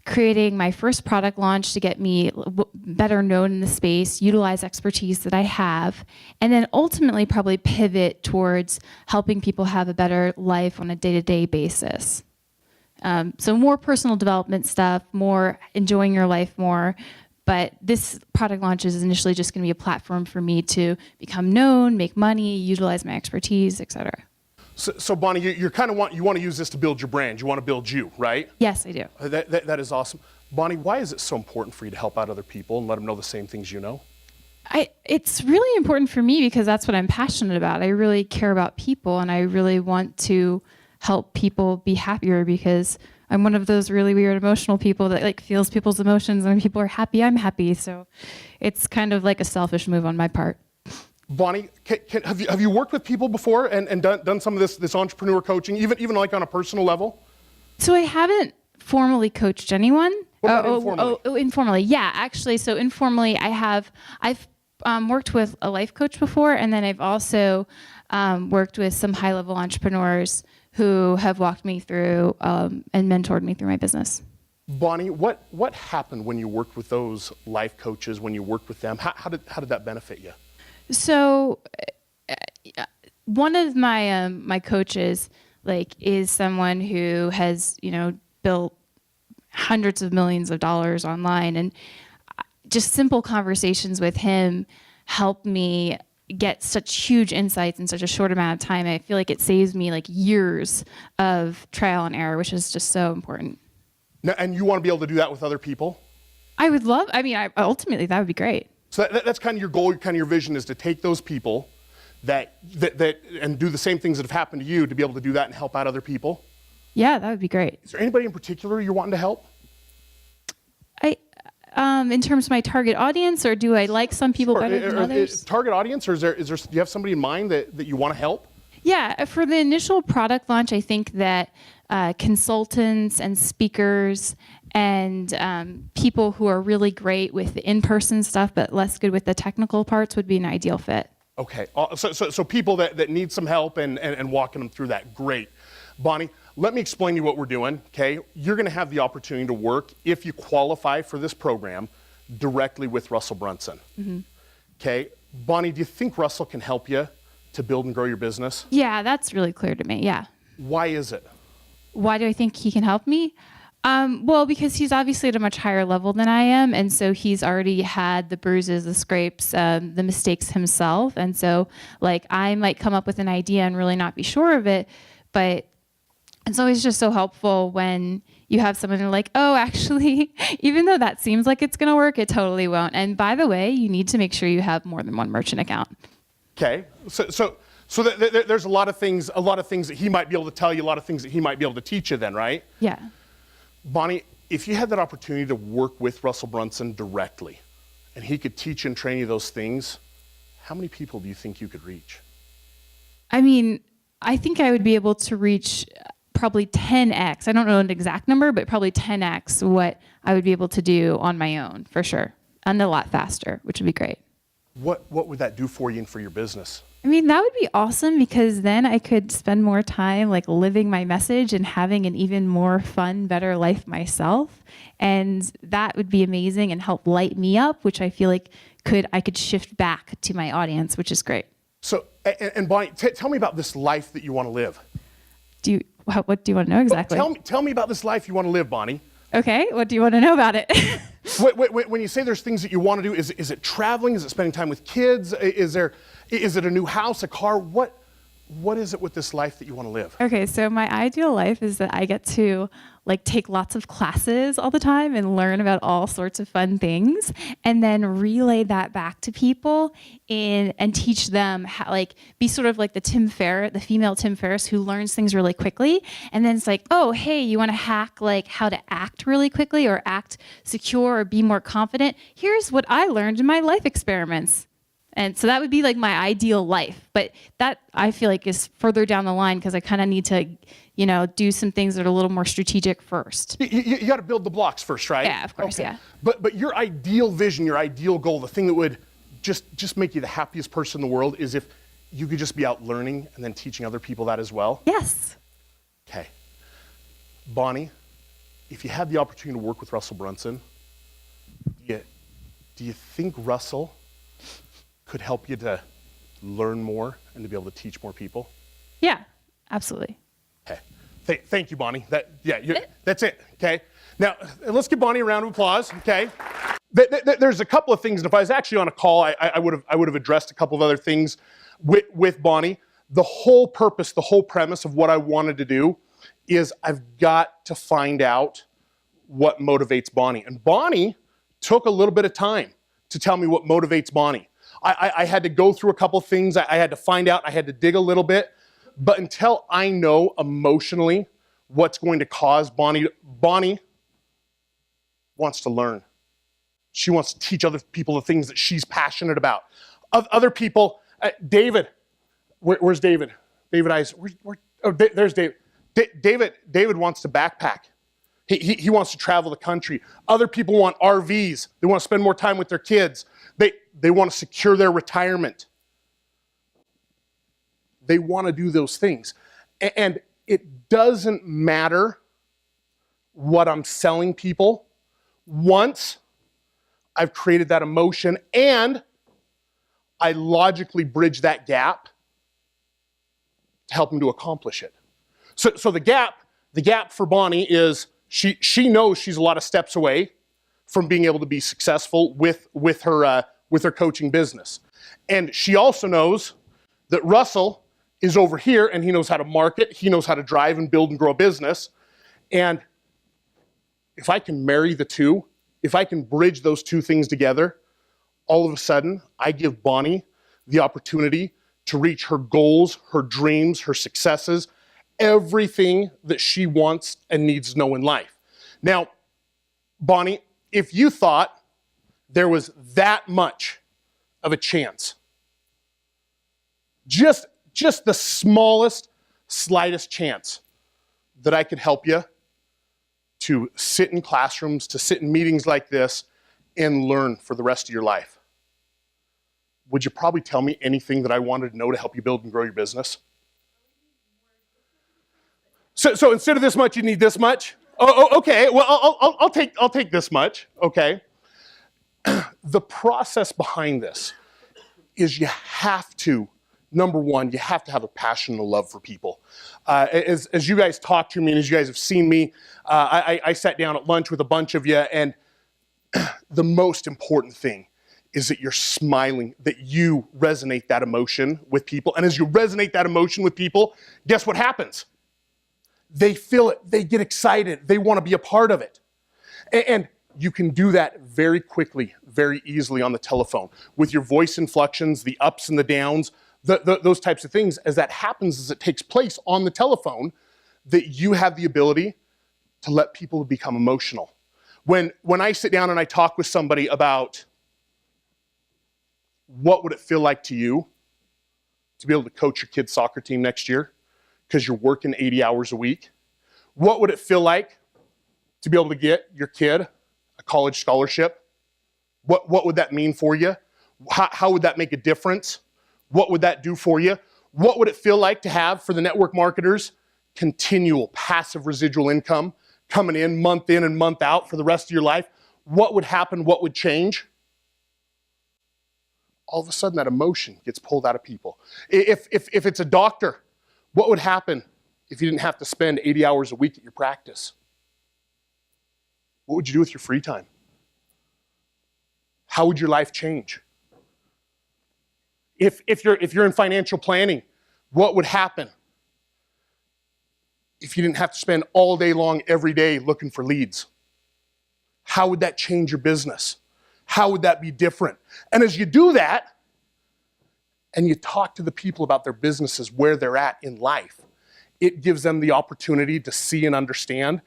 creating my first product launch to get me better known in the space, utilize expertise that I have, and then ultimately probably pivot towards helping people have a better life on a day-to-day basis. So more personal development stuff, more enjoying your life more. But this product launch is initially just going to be a platform for me to become known, make money, utilize my expertise, et cetera. So Bonnie, you want to use this to build your brand. You want to build you, right? Yes, I do. That is awesome. Bonnie, why is it so important for you to help out other people and let them know the same things you know? It's really important for me because that's what I'm passionate about. I really care about people and I really want to help people be happier because I'm one of those really weird emotional people that feels people's emotions, and when people are happy, I'm happy. So it's kind of like a selfish move on my part. Bonnie, have you worked with people before and done some of this entrepreneur coaching, even like on a personal level? So I haven't formally coached anyone. What about informally? Informally, yeah, actually. So informally, I've worked with a life coach before, and then I've also worked with some high-level entrepreneurs who have walked me through and mentored me through my business. Bonnie, what happened when you worked with those life coaches, when you worked with them? How did that benefit you? So one of my my coaches is someone who has built hundreds of millions of dollars online, and just simple conversations with him helped me get such huge insights in such a short amount of time. I feel like it saves me years of trial and error, which is just so important. Now, and you want to be able to do that with other people? I would love, ultimately that would be great. So that's kind of your goal, kind of your vision is to take those people that and do the same things that have happened to you to be able to do that and help out other people? Yeah, that would be great. Is there anybody in particular you're wanting to help? In terms of my target audience, or do I like some people better than others? Target audience, or is there, do you have somebody in mind that you want to help? Yeah, for the initial product launch, I think that consultants and speakers and people who are really great with the in-person stuff but less good with the technical parts would be an ideal fit. Okay, so people that need some help and walking them through that, great. Bonnie, let me explain to you what we're doing, okay? You're gonna have the opportunity to work, if you qualify for this program, directly with Russell Brunson. Mm-hmm. Okay, Bonnie, do you think Russell can help you to build and grow your business? Yeah, that's really clear to me, yeah. Why is it? Why do I think he can help me? Well, because he's obviously at a much higher level than I am, and so he's already had the bruises, the scrapes, the mistakes himself, and so I might come up with an idea and really not be sure of it, but it's always just so helpful when you have someone who's like, oh, actually, even though that seems like it's going to work, it totally won't. And by the way, you need to make sure you have more than one merchant account. Okay, there's a lot of things that he might be able to tell you, a lot of things that he might be able to teach you then, right? Yeah. Bonnie, if you had that opportunity to work with Russell Brunson directly, and he could teach and train you those things, how many people do you think you could reach? I mean, I think I would be able to reach probably 10x. I don't know an exact number, but probably 10x what I would be able to do on my own, for sure. And a lot faster, which would be great. What would that do for you and for your business? I mean, that would be awesome because then I could spend more time like living my message and having an even more fun, better life myself. And that would be amazing and help light me up, which I feel like I could shift back to my audience, which is great. So, and Bonnie, tell me about this life that you want to live. What do you want to know exactly? Tell me about this life you want to live, Bonnie. Okay, what do you want to know about it? When you say there's things that you want to do, is it traveling? Is it spending time with kids? Is it a new house, a car? What is it with this life that you want to live? Okay, so my ideal life is that I get to like take lots of classes all the time and learn about all sorts of fun things and then relay that back to people and teach them how, like, be sort of like the female Tim Ferriss who learns things really quickly. And then it's like, oh, hey, you want to hack like how to act really quickly or act secure or be more confident? Here's what I learned in my life experiments. And so that would be like my ideal life. But that I feel like is further down the line because I kind of need to, do some things that are a little more strategic first. You got to build the blocks first, right? Yeah, of course, okay. Yeah. But your ideal vision, your ideal goal, the thing that would just make you the happiest person in the world is if you could just be out learning and then teaching other people that as well? Yes. Okay. Bonnie, if you had the opportunity to work with Russell Brunson, do you think Russell could help you to learn more and to be able to teach more people? Yeah, absolutely. Okay. Thank you, Bonnie. That's it. Okay. Now, let's give Bonnie a round of applause. Okay. There's a couple of things, and if I was actually on a call, I would have addressed a couple of other things with Bonnie. The whole purpose, the whole premise of what I wanted to do is I've got to find out what motivates Bonnie. And Bonnie took a little bit of time to tell me what motivates Bonnie. I had to go through a couple things. I had to find out. I had to dig a little bit. But until I know emotionally what's going to cause Bonnie wants to learn. She wants to teach other people the things that she's passionate about. Other people, David, where's David? David Eyes. There's David. David wants to backpack. He wants to travel the country. Other people want RVs. They want to spend more time with their kids. They want to secure their retirement. They want to do those things. And it doesn't matter what I'm selling people once I've created that emotion and I logically bridge that gap to help them to accomplish it. So the gap for Bonnie is she knows she's a lot of steps away from being able to be successful with her coaching business. And she also knows that Russell is over here and he knows how to market, he knows how to drive and build and grow a business. And if I can marry the two, if I can bridge those two things together, all of a sudden I give Bonnie the opportunity to reach her goals, her dreams, her successes, everything that she wants and needs to know in life. Now, Bonnie, if you thought there was that much of a chance, just the smallest, slightest chance that I could help you to sit in classrooms, to sit in meetings like this and learn for the rest of your life, would you probably tell me anything that I wanted to know to help you build and grow your business? So instead of this much, you need this much? Oh, okay. Well, I'll take this much. Okay. The process behind this is you have to, number one, you have to have a passion and a love for people. As you guys talk to me and as you guys have seen me, I sat down at lunch with a bunch of you, and the most important thing is that you're smiling, that you resonate that emotion with people. And as you resonate that emotion with people, guess what happens? They feel it, they get excited, they want to be a part of it. And you can do that very quickly, very easily on the telephone with your voice inflections, the ups and the downs, those types of things, as that happens, as it takes place on the telephone, that you have the ability to let people become emotional. When I sit down and I talk with somebody about what would it feel like to you to be able to coach your kid's soccer team next year because you're working 80 hours a week? What would it feel like to be able to get your kid a college scholarship? What would that mean for you? How would that make a difference? What would that do for you? What would it feel like to have, for the network marketers, continual passive residual income coming in and month out for the rest of your life? What would happen? What would change? All of a sudden that emotion gets pulled out of people. If it's a doctor, what would happen if you didn't have to spend 80 hours a week at your practice? What would you do with your free time? How would your life change? If you're in financial planning, what would happen if you didn't have to spend all day long every day looking for leads? How would that change your business? How would that be different? And as you do that, and you talk to the people about their businesses, where they're at in life, it gives them the opportunity to see and understand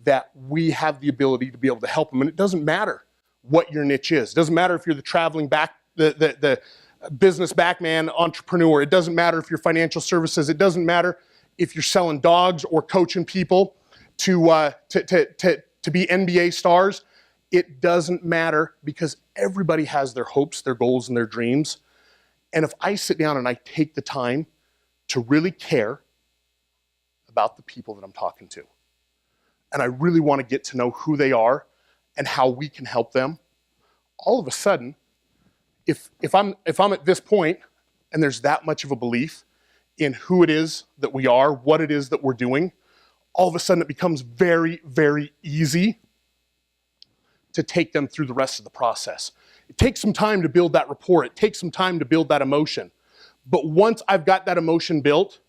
that we have the ability to be able to help them. And it doesn't matter what your niche is. It doesn't matter if you're the traveling back, the business backman entrepreneur. It doesn't matter if you're financial services. It doesn't matter if you're selling dogs or coaching people to be NBA stars. It doesn't matter, because everybody has their hopes, their goals, and their dreams. And if I sit down and I take the time to really care about the people that I'm talking to, and I really want to get to know who they are and how we can help them, all of a sudden, if I'm at this point and there's that much of a belief in who it is that we are, what it is that we're doing, all of a sudden it becomes very, very easy to take them through the rest of the process. It takes some time to build that rapport. It takes some time to build that emotion. But once I've got that emotion built,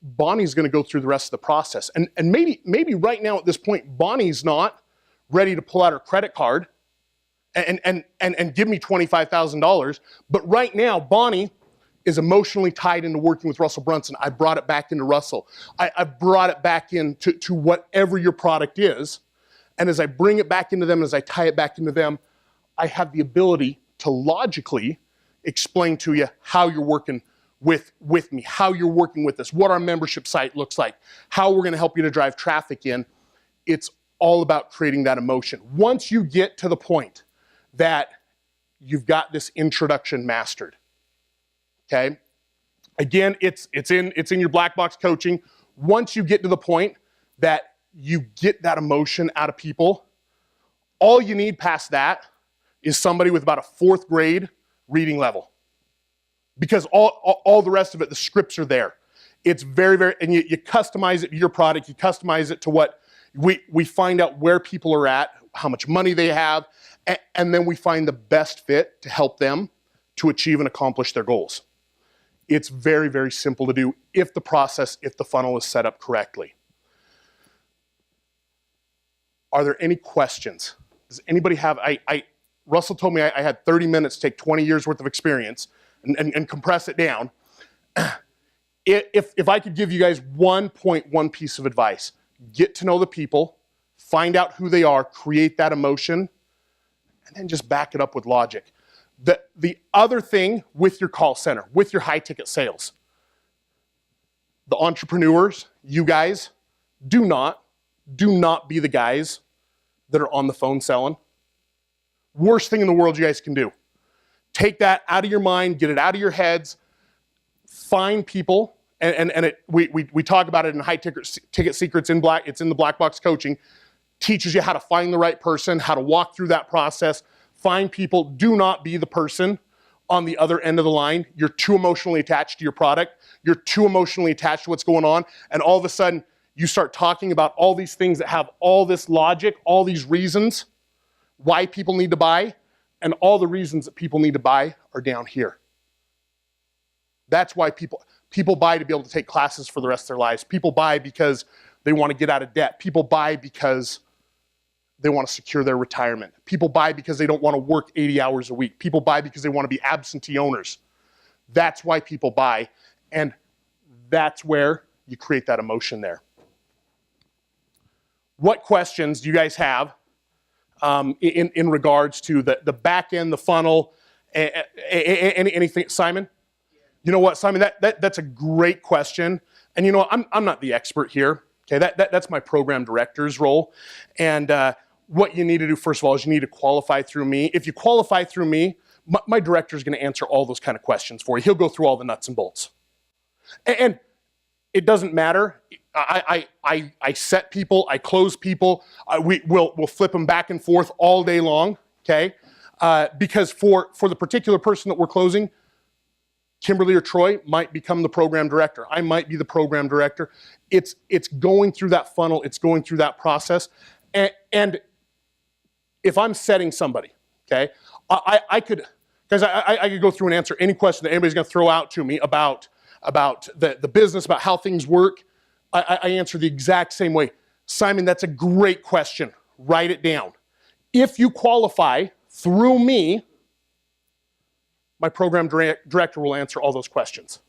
Bonnie's going to go through the rest of the process. And maybe right now at this point, Bonnie's not ready to pull out her credit card and give me $25,000. But right now, Bonnie is emotionally tied into working with Russell Brunson. I brought it back into Russell. I brought it back into whatever your product is. And as I bring it back into them, as I tie it back into them, I have the ability to logically explain to you how you're working with me, how you're working with us, what our membership site looks like, how we're going to help you to drive traffic in. It's all about creating that emotion. Once you get to the point that you've got this introduction mastered, okay? Again, it's in your black box coaching. Once you get to the point that you get that emotion out of people, all you need past that is somebody with about a 4th grade reading level. Because all the rest of it, the scripts are there. It's very, very, and you customize it to your product, you customize it to what, we find out where people are at, how much money they have, and then we find the best fit to help them to achieve and accomplish their goals. It's very, very simple to do if the funnel is set up correctly. Are there any questions? Does anybody have, Russell told me I had 30 minutes to take 20 years worth of experience and compress it down. If I could give you guys one piece of advice, get to know the people, find out who they are, create that emotion, and then just back it up with logic. The other thing with your call center, with your high ticket sales, the entrepreneurs, you guys, do not be the guys that are on the phone selling. Worst thing in the world you guys can do. Take that out of your mind, get it out of your heads, find people, and we talk about it in High Ticket Secrets it's in the Black Box Coaching, teaches you how to find the right person, how to walk through that process, find people. Do not be the person on the other end of the line. You're too emotionally attached to your product, you're too emotionally attached to what's going on, and all of a sudden you start talking about all these things that have all this logic, all these reasons why people need to buy, and all the reasons that people need to buy are down here. That's why people buy to be able to take classes for the rest of their lives. People buy because they want to get out of debt. People buy because they want to secure their retirement. People buy because they don't want to work 80 hours a week. People buy because they want to be absentee owners. That's why people buy, and that's where you create that emotion there. What questions do you guys have in regards to the back end, the funnel, anything? Simon? You know what, Simon, that's a great question. And you know what, I'm not the expert here. Okay, that's my program director's role. And what you need to do, first of all, is you need to qualify through me. If you qualify through me, my director is going to answer all those kind of questions for you. He'll go through all the nuts and bolts. And it doesn't matter. I set people, I close people. We'll flip them back and forth all day long, okay? Because for the particular person that we're closing, Kimberly or Troy might become the program director. I might be the program director. It's going through that funnel. It's going through that process. And if I'm setting somebody, okay, I could go through and answer any question that anybody's going to throw out to me about the business, about how things work. I answer the exact same way. Simon, that's a great question. Write it down. If you qualify through me, my program director will answer all those questions.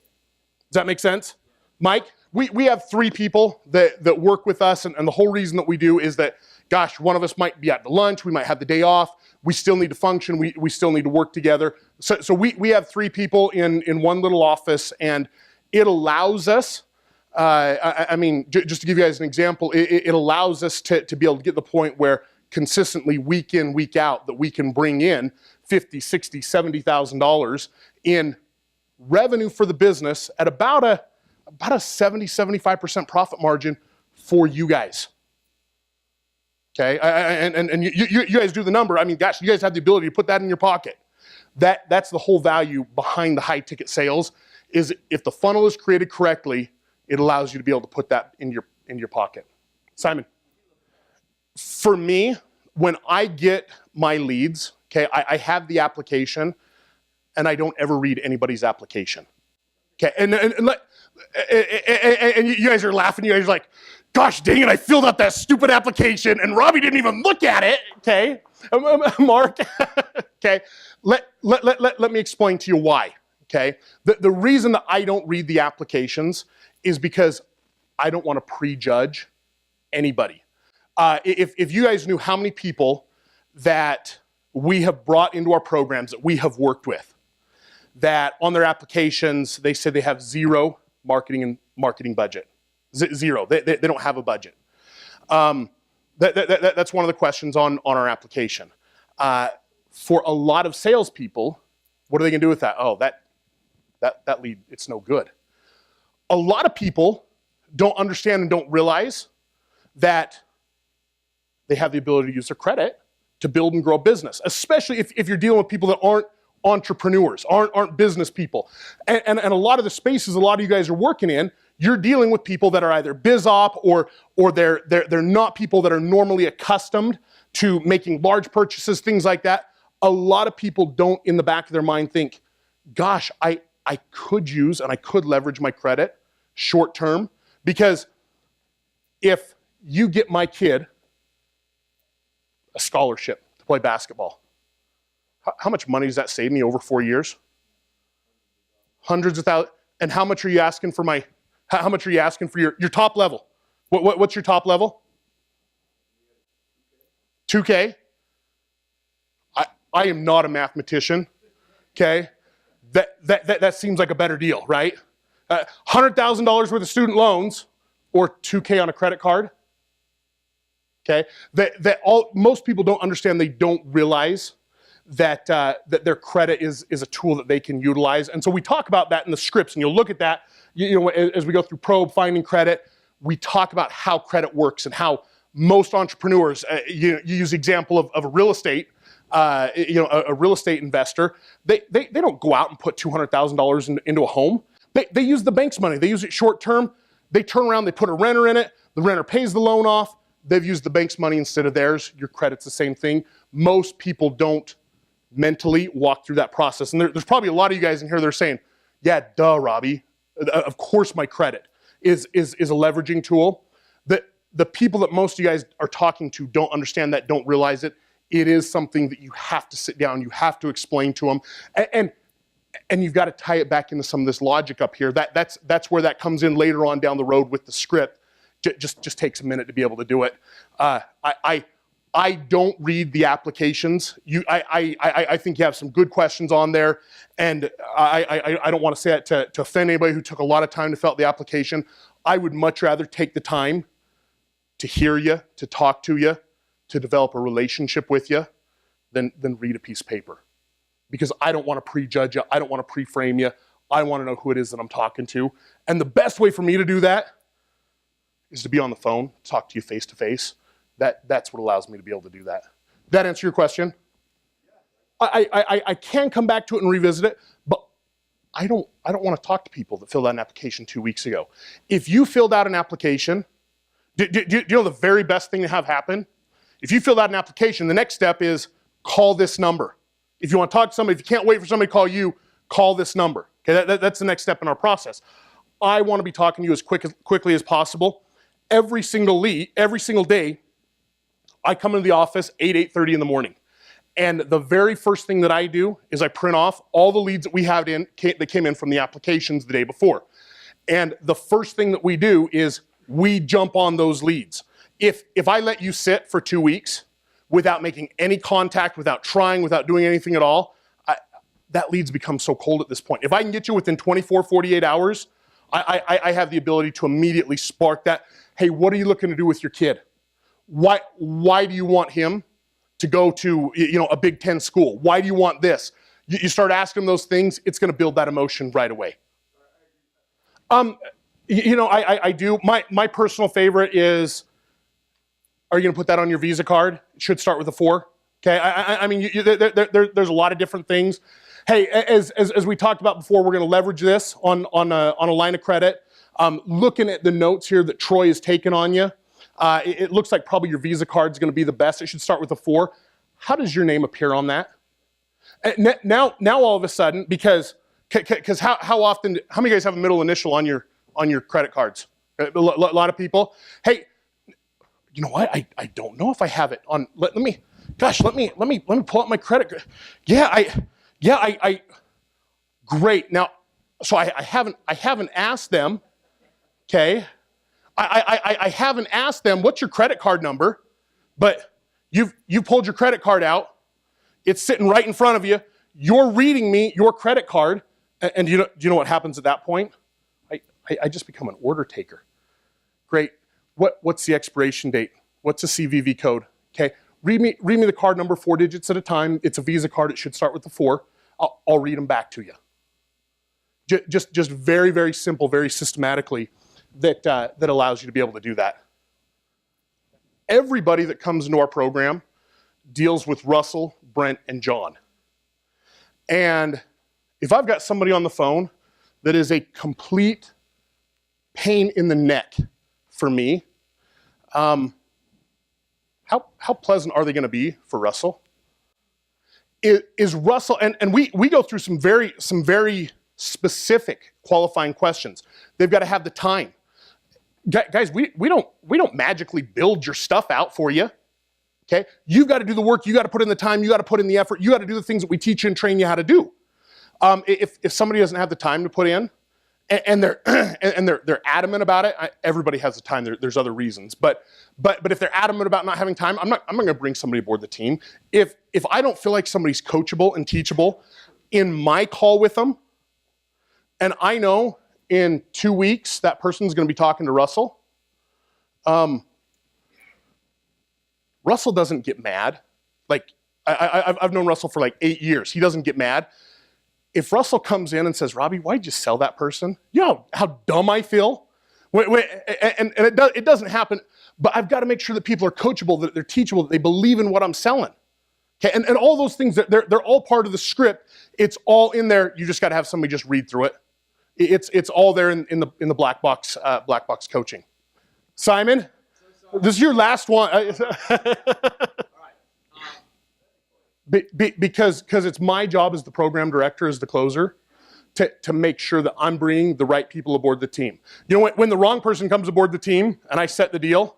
Does that make sense? Mike, we have 3 people that work with us, and the whole reason that we do is that, gosh, one of us might be at the lunch, we might have the day off, we still need to function, we still need to work together. So we have 3 people in one little office, and it allows us, I mean, just to give you guys an example, it allows us to be able to get to the point where consistently, week in, week out, that we can bring in $50,000, $60,000, $70,000 in revenue for the business at about a 70-75% profit margin for you guys. Okay, and you guys do the number. I mean, gosh, you guys have the ability to put that in your pocket. That's the whole value behind the high ticket sales. Is if the funnel is created correctly, it allows you to be able to put that in your pocket. Simon, for me, when I get my leads, okay, I have the application, and I don't ever read anybody's application. Okay, and you guys are laughing. You guys are like, gosh dang it, I filled out that stupid application, and Robbie didn't even look at it. Okay, Mark. Okay, let me explain to you why. Okay, the reason that I don't read the applications is because I don't want to prejudge anybody. If you guys knew how many people that we have brought into our programs that we have worked with, that on their applications they say they have 0 marketing budget, 0. They don't have a budget. That's one of the questions on our application. For a lot of salespeople, what are they going to do with that? Oh, that lead, it's no good. A lot of people don't understand and don't realize that they have the ability to use their credit to build and grow a business, especially if you're dealing with people that aren't entrepreneurs, aren't business people. And a lot of the spaces a lot of you guys are working in, you're dealing with people that are either biz op or they're not people that are normally accustomed to making large purchases, things like that. A lot of people don't, in the back of their mind, think, gosh, I could use and I could leverage my credit short term, because if you get my kid a scholarship to play basketball, how much money does that save me over 4 years? Hundreds of thousands. And how much are you asking for your top level? What's your top level? 2K? I am not a mathematician, okay? That seems like a better deal, right? $100,000 worth of student loans or 2K on a credit card, okay? Most people don't understand, they don't realize that their credit is a tool that they can utilize. And so we talk about that in the scripts, and you'll look at that, you know, as we go through Probe, Finding Credit, we talk about how credit works and how most entrepreneurs, you use the example of a real estate, a real estate investor, they don't go out and put $200,000 into a home. They use the bank's money. They use it short term. They turn around, they put a renter in it. The renter pays the loan off. They've used the bank's money instead of theirs. Your credit's the same thing. Most people don't mentally walk through that process. And there's probably a lot of you guys in here that are saying, yeah, duh, Robbie. Of course my credit is a leveraging tool. The people that most of you guys are talking to don't understand that, don't realize it. It is something that you have to sit down, you have to explain to them. And and you've got to tie it back into some of this logic up here. That's where that comes in later on down the road with the script. Just takes a minute to be able to do it. I don't read the applications. I think you have some good questions on there, and I don't want to say it to offend anybody who took a lot of time to fill out the application. I would much rather take the time to hear you, to talk to you, to develop a relationship with you, than read a piece of paper. Because I don't want to prejudge you, I don't want to pre-frame you, I want to know who it is that I'm talking to. And the best way for me to do that is to be on the phone, talk to you face to face. That's what allows me to be able to do that. That answer your question? I can come back to it and revisit it, but I don't want to talk to people that filled out an application 2 weeks ago. If you filled out an application, do you know the very best thing to have happen? If you filled out an application, the next step is call this number. If you want to talk to somebody, if you can't wait for somebody to call you, call this number. Okay, that's the next step in our process. I want to be talking to you as quickly as possible. Every single day, I come into the office 8:30 in the morning. And the very first thing that I do is I print off all the leads that we had that came in from the applications the day before. And the first thing that we do is we jump on those leads. If I let you sit for 2 weeks without making any contact, without trying, without doing anything at all, that leads become so cold at this point. If I can get you within 24, 48 hours, I have the ability to immediately spark that. Hey, what are you looking to do with your kid? Why do you want him to go to a Big Ten school? Why do you want this? You start asking those things, it's going to build that emotion right away. I do. My personal favorite is, are you going to put that on your Visa card? It should start with a 4. Okay. I mean, there's a lot of different things. Hey, as we talked about before, we're going to leverage this on a line of credit. Looking at the notes here that Troy has taken on you, it looks like probably your Visa card is going to be the best. It should start with a 4. How does your name appear on that? Now all of a sudden, because how often? How many of you guys have a middle initial on your credit cards? A lot of people. Hey, you know what? I don't know if I have it on. Let me pull up my credit. Yeah, great. Now, so I haven't asked them. Okay. I haven't asked them, what's your credit card number? But you pulled your credit card out. It's sitting right in front of you. You're reading me your credit card. And do you know what happens at that point? I just become an order taker. Great. What's the expiration date? What's the CVV code? Okay. Read me the card number 4 digits at a time. It's a Visa card. It should start with the 4. I'll read them back to you. Just very, very simple, very systematically. That allows you to be able to do that. Everybody that comes into our program deals with Russell, Brent, and John. And if I've got somebody on the phone that is a complete pain in the neck for me, how pleasant are they going to be for Russell? Is Russell, and we go through some very specific qualifying questions. They've got to have the time. Guys, we don't magically build your stuff out for you. Okay? You've got to do the work, you got to put in the time, you got to put in the effort, you got to do the things that we teach you and train you how to do. If somebody doesn't have the time to put in, and they're adamant about it, everybody has the time. There's other reasons, but if they're adamant about not having time, I'm not going to bring somebody aboard the team. If I don't feel like somebody's coachable and teachable in my call with them, and I know in 2 weeks that person's going to be talking to Russell, Russell doesn't get mad. Like I've known Russell for like 8 years. He doesn't get mad. If Russell comes in and says, Robbie, why'd you sell that person? You know how dumb I feel? And it doesn't happen, but I've got to make sure that people are coachable, that they're teachable, that they believe in what I'm selling. Okay, and all those things, they're all part of the script. It's all in there. You just got to have somebody just read through it. It's all there in the black box coaching. Simon, this is your last one. Because it's my job as the program director, as the closer, to make sure that I'm bringing the right people aboard the team. You know, when the wrong person comes aboard the team and I set the deal,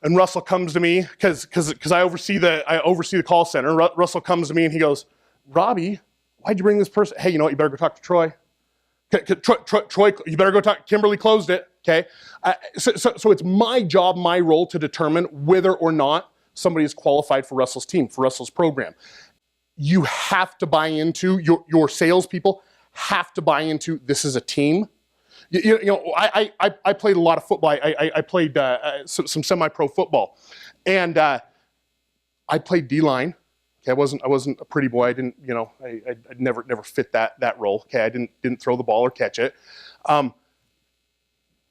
and Russell comes to me because I oversee the call center. Russell comes to me and he goes, Robbie, why'd you bring this person? Hey, you know what? You better go talk to Troy. Troy, you better go talk. Kimberly closed it. Okay. So it's my job, my role to determine whether or not somebody is qualified for Russell's team, for Russell's program. You have to buy into, your salespeople have to buy into, this is a team. You know, I played a lot of football. I played some semi-pro football, and I played D-line. Okay, I wasn't a pretty boy. I didn't, you know, I never fit that role. Okay, I didn't throw the ball or catch it.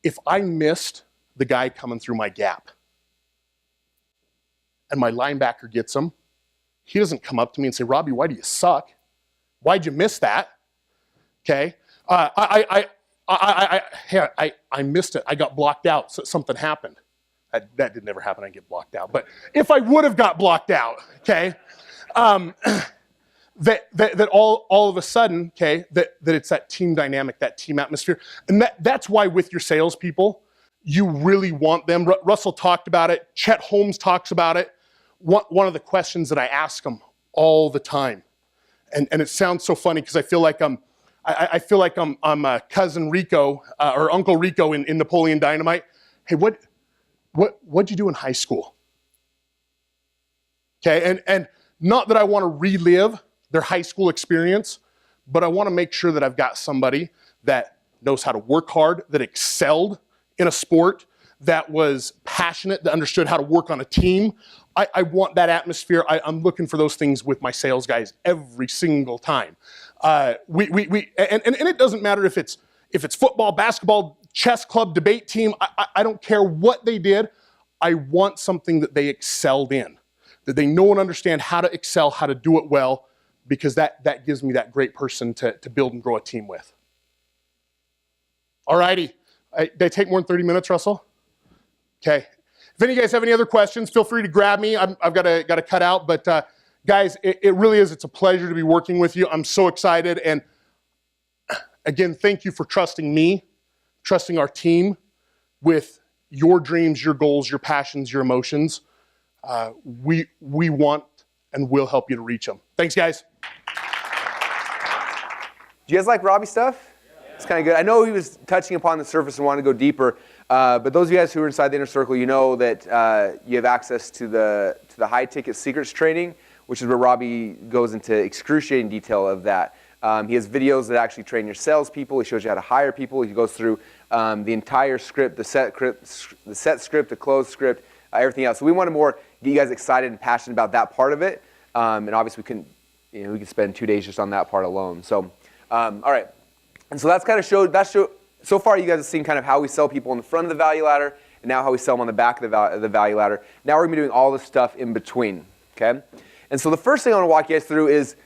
If I missed the guy coming through my gap, and my linebacker gets him, he doesn't come up to me and say, "Robbie, why do you suck? Why'd you miss that?" Okay, I missed it. I got blocked out. So something happened. That did never happen. I get blocked out. But if I would have got blocked out, okay, that all of a sudden, okay, that it's that team dynamic, that team atmosphere, and that's why with your salespeople, you really want them. Russell talked about it. Chet Holmes talks about it. One of the questions that I ask them all the time, and it sounds so funny because I feel like I'm cousin Rico or Uncle Rico in Napoleon Dynamite. Hey, what'd you do in high school? Okay, and not that I want to relive their high school experience, but I want to make sure that I've got somebody that knows how to work hard, that excelled in a sport, that was passionate, that understood how to work on a team. I want that atmosphere. I'm looking for those things with my sales guys every single time. And it doesn't matter if it's football, basketball, chess club, debate team. I don't care what they did. I want something that they excelled in, that they know and understand how to excel, how to do it well, because that gives me that great person to build and grow a team with. All righty. Did I take more than 30 minutes, Russell? Okay. If any of you guys have any other questions, feel free to grab me. I've got to cut out, but guys, it really is. It's a pleasure to be working with you. I'm so excited, and again, thank you for trusting me, trusting our team with your dreams, your goals, your passions, your emotions. We want and will help you to reach them. Thanks, guys. Do you guys like Robbie stuff? Yeah. It's kind of good. I know he was touching upon the surface and wanted to go deeper, but those of you guys who are inside the inner circle, you know that you have access to the high ticket secrets training, which is where Robbie goes into excruciating detail of that. He has videos that actually train your salespeople. He shows you how to hire people. He goes through the entire script, the set script, the close script, everything else. So we want to more get you guys excited and passionate about that part of it. And obviously we can spend 2 days just on that part alone. So, all right. And so that's kind of so far you guys have seen kind of how we sell people in the front of the value ladder, and now how we sell them on the back of the value ladder. Now we're going to be doing all the stuff in between, okay? And so the first thing I want to walk you guys through is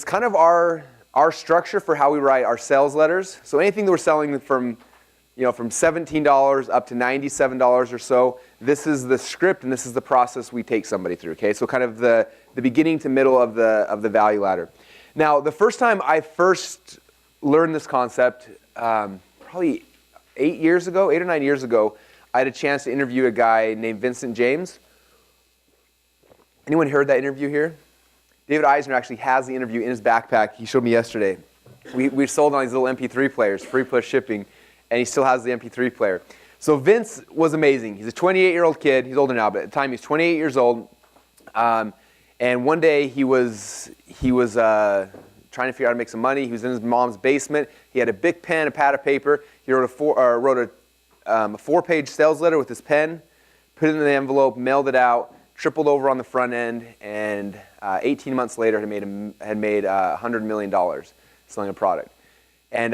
kind of our structure for how we write our sales letters. So anything that we're selling from $17 up to $97 or so, this is the script and this is the process we take somebody through, okay? So kind of the beginning to middle of the value ladder. Now, the first time I first learned this concept, probably 8 or 9 years ago, I had a chance to interview a guy named Vincent James. Anyone heard that interview here? David Eisner actually has the interview in his backpack. He showed me yesterday. We sold on these little MP3 players, free plus shipping, and he still has the MP3 player. So Vince was amazing. He's a 28-year-old kid. He's older now, but at the time he was 28 years old. And one day he was trying to figure out how to make some money. He was in his mom's basement. He had a big pen, a pad of paper. He wrote a 4-page sales letter with his pen, put it in the envelope, mailed it out, tripled over on the front end, and 18 months later had made $100 million selling a product. And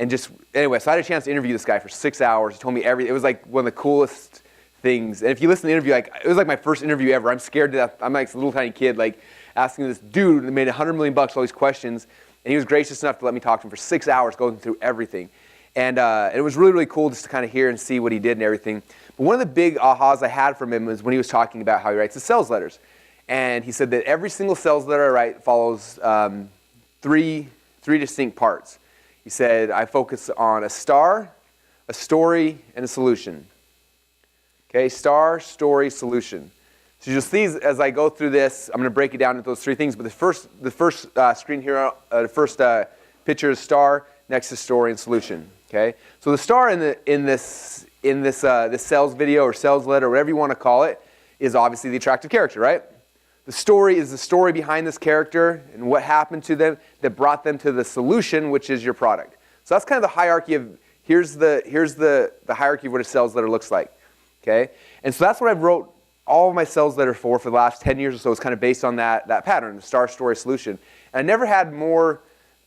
just, anyway, so I had a chance to interview this guy for 6 hours. He told me everything. It was like one of the coolest things. And if you listen to the interview, like, it was like my first interview ever. I'm scared to death. I'm like a little tiny kid, like asking this dude that made $100 million all these questions. And he was gracious enough to let me talk to him for 6 hours, going through everything. And it was really, really cool just to kind of hear and see what he did and everything. But one of the big ahas I had from him was when he was talking about how he writes his sales letters. And he said that every single sales letter I write follows three distinct parts. He said, I focus on a star, a story, and a solution. Okay, star, story, solution. So you'll see as I go through this, I'm going to break it down into those three things. But the first screen here, the first picture is star, next is story and solution. Okay. So the star in this sales video or sales letter, or whatever you want to call it, is obviously the attractive character, right? The story is the story behind this character and what happened to them that brought them to the solution, which is your product. So that's kind of the hierarchy of here's the hierarchy of what a sales letter looks like. Okay. And so that's what I've wrote all of my sales letter for the last 10 years or so. Is kind of based on that pattern, the star, story, solution. And I never had more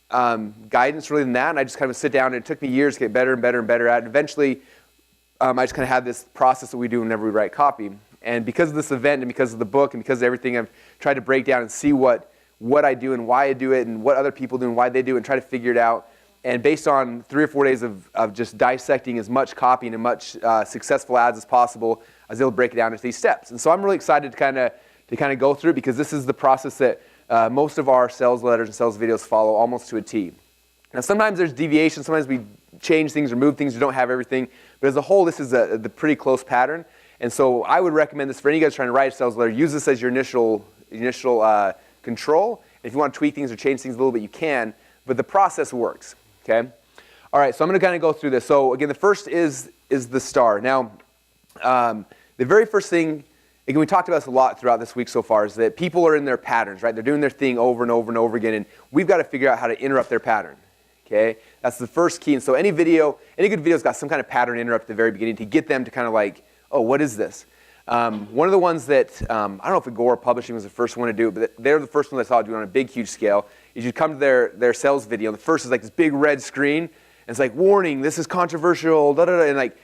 guidance really than that. And I just kind of sit down, and it took me years to get better and better and better at it. And eventually, I just kind of had this process that we do whenever we write copy. And because of this event and because of the book and because of everything, I've tried to break down and see what I do and why I do it and what other people do and why they do it and try to figure it out. And based on 3 or 4 days of just dissecting as much copy and as much successful ads as possible, I was able to break it down into these steps. And so I'm really excited to kind of go through it, because this is the process that most of our sales letters and sales videos follow almost to a T. Now sometimes there's deviation, sometimes we change things or move things, we don't have everything, but as a whole this is the pretty close pattern. And so I would recommend this for any of you guys trying to write a sales letter. Use this as your initial control. If you want to tweak things or change things a little bit, you can, but the process works. Okay? All right, so I'm going to kind of go through this. So again, the first is the star. Now, the very first thing, again, we talked about this a lot throughout this week so far, is that people are in their patterns, right? They're doing their thing over and over and over again, and we've got to figure out how to interrupt their pattern. Okay? That's the first key. And so any good video's got some kind of pattern interrupt at the very beginning to get them to kind of like, oh, what is this? One of the ones that, I don't know if Agora Publishing was the first one to do it, but they're the first one I saw do it on a big, huge scale, is you come to their sales video, and the first is like this big red screen, and it's like, warning, this is controversial, da da da, and like,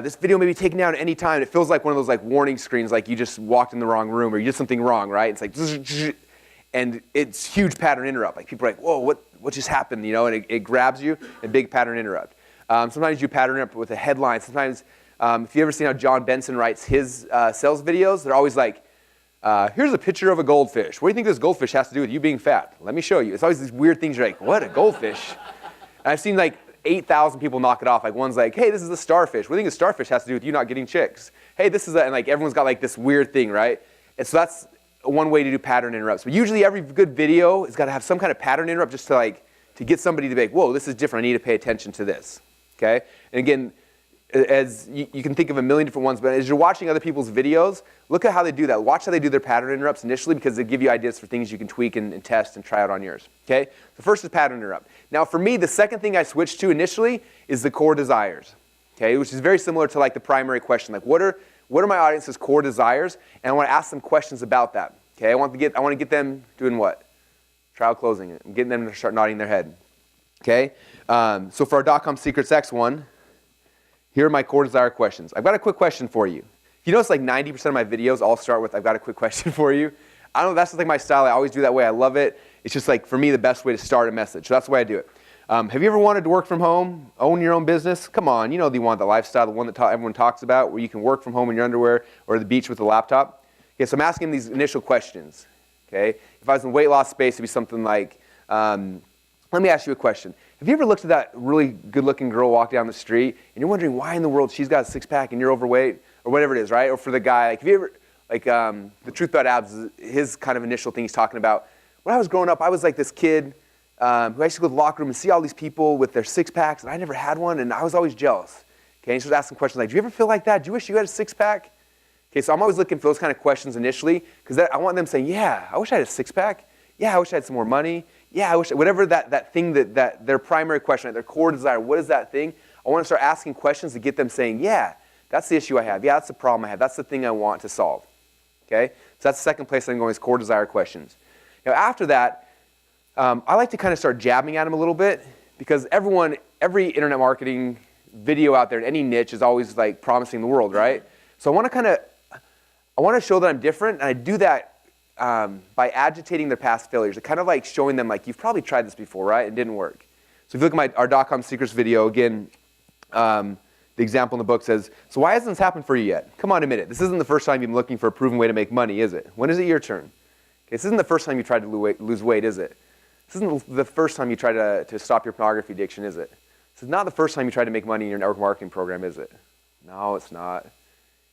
this video may be taken down at any time. It feels like one of those like warning screens, like you just walked in the wrong room or you did something wrong, right? It's like, and it's huge pattern interrupt. Like people are like, whoa, what just happened? You know, and it grabs you, a big pattern interrupt. Sometimes you pattern interrupt with a headline. Sometimes, if you ever seen how John Benson writes his sales videos, they're always like, here's a picture of a goldfish. What do you think this goldfish has to do with you being fat? Let me show you. It's always these weird things. You're like, what, a goldfish? And I've seen like 8,000 people knock it off. Like one's like, hey, this is a starfish. What do you think a starfish has to do with you not getting chicks? Hey, this is and like everyone's got like this weird thing, right? And so that's one way to do pattern interrupts. But usually every good video has got to have some kind of pattern interrupt just to get somebody to be like, whoa, this is different. I need to pay attention to this. Okay? And again, as you can think of a million different ones, but as you're watching other people's videos, look at how they do that. Watch how they do their pattern interrupts initially, because they give you ideas for things you can tweak and test and try out on yours. Okay? The first is pattern interrupt. Now for me, the second thing I switched to initially is the core desires. Okay? Which is very similar to like the primary question. Like what are my audience's core desires? And I want to ask them questions about that. Okay? I want to get them doing what? Trial closing it. I'm getting them to start nodding their head. Okay? So for our .com Secrets X one, here are my core desire questions. I've got a quick question for you. You notice like 90% of my videos all start with, I've got a quick question for you. I don't know, that's just like my style. I always do that way. I love it. It's just like, for me, the best way to start a message. So that's the way I do it. Have you ever wanted to work from home, own your own business? Come on, you know you want the lifestyle, the one that everyone talks about, where you can work from home in your underwear or the beach with a laptop. Okay, so I'm asking these initial questions. Okay, if I was in weight loss space, it'd be something like, let me ask you a question. Have you ever looked at that really good-looking girl walk down the street, and you're wondering why in the world she's got a six-pack and you're overweight, or whatever it is, right? Or for the guy, like, have you ever, like, the Truth About Abs, his kind of initial thing he's talking about. When I was growing up, I was like this kid who I used to go to the locker room and see all these people with their six-packs, and I never had one, and I was always jealous. Okay, and he started asking questions like, do you ever feel like that? Do you wish you had a six-pack? Okay, so I'm always looking for those kind of questions initially, because I want them saying, yeah, I wish I had a six-pack. Yeah, I wish I had some more money. Yeah, I wish, whatever that thing that their primary question, their core desire, what is that thing? I want to start asking questions to get them saying, yeah, that's the issue I have. Yeah, that's the problem I have. That's the thing I want to solve. Okay? So that's the second place I'm going, is core desire questions. Now after that, I like to kind of start jabbing at them a little bit, because every internet marketing video out there in any niche is always like promising the world, right? So I want to show that I'm different, and I do that by agitating their past failures. It kind of like showing them like, you've probably tried this before, right? It didn't work. So if you look at our .com Secrets video, again, the example in the book says, so why hasn't this happened for you yet? Come on, admit it. This isn't the first time you've been looking for a proven way to make money, is it? When is it your turn? Okay, this isn't the first time you tried to lose weight, is it? This isn't the first time you tried to stop your pornography addiction, is it? This is not the first time you tried to make money in your network marketing program, is it? No, it's not.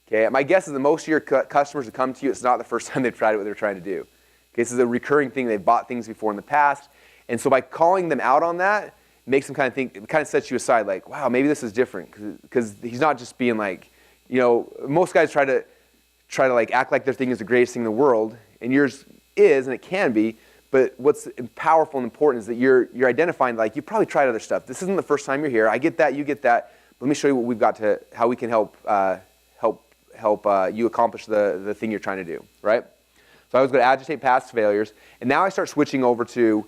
Okay, my guess is that most of your customers who come to you, it's not the first time they've tried what they're trying to do. Okay, this is a recurring thing. They've bought things before in the past. And so by calling them out on that, it makes them kind of think, it kind of sets you aside like, wow, maybe this is different. Because he's not just being like, you know, most guys try to like act like their thing is the greatest thing in the world. And yours is, and it can be. But what's powerful and important is that you're identifying, like, you've probably tried other stuff. This isn't the first time you're here. I get that, you get that. Let me show you what we've got to, how we can help you accomplish the thing you're trying to do, right? So I was going to agitate past failures, and now I start switching over to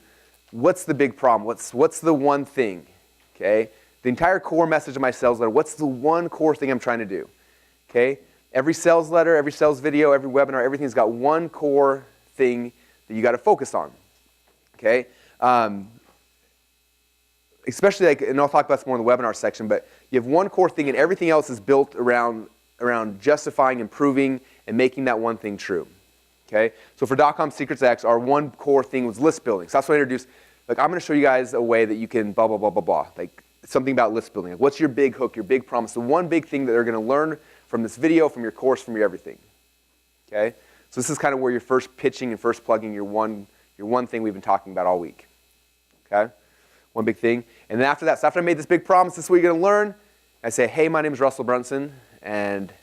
what's the big problem? What's the one thing, okay? The entire core message of my sales letter, what's the one core thing I'm trying to do, okay? Every sales letter, every sales video, every webinar, everything's got one core thing that you got to focus on, okay? Especially like, and I'll talk about this more in the webinar section, but you have one core thing and everything else is built around justifying, improving, and making that one thing true. Okay? So for .com Secrets X, our one core thing was list building. So that's what I introduced. Like, I'm going to show you guys a way that you can blah, blah, blah, blah, blah. Like, something about list building. Like, what's your big hook, your big promise, the one big thing that they're going to learn from this video, from your course, from your everything. Okay? So this is kind of where you're first pitching and first plugging your one thing we've been talking about all week. Okay? One big thing. And then after that, so after I made this big promise, this is what you're going to learn. I say, hey, my name is Russell Brunson, and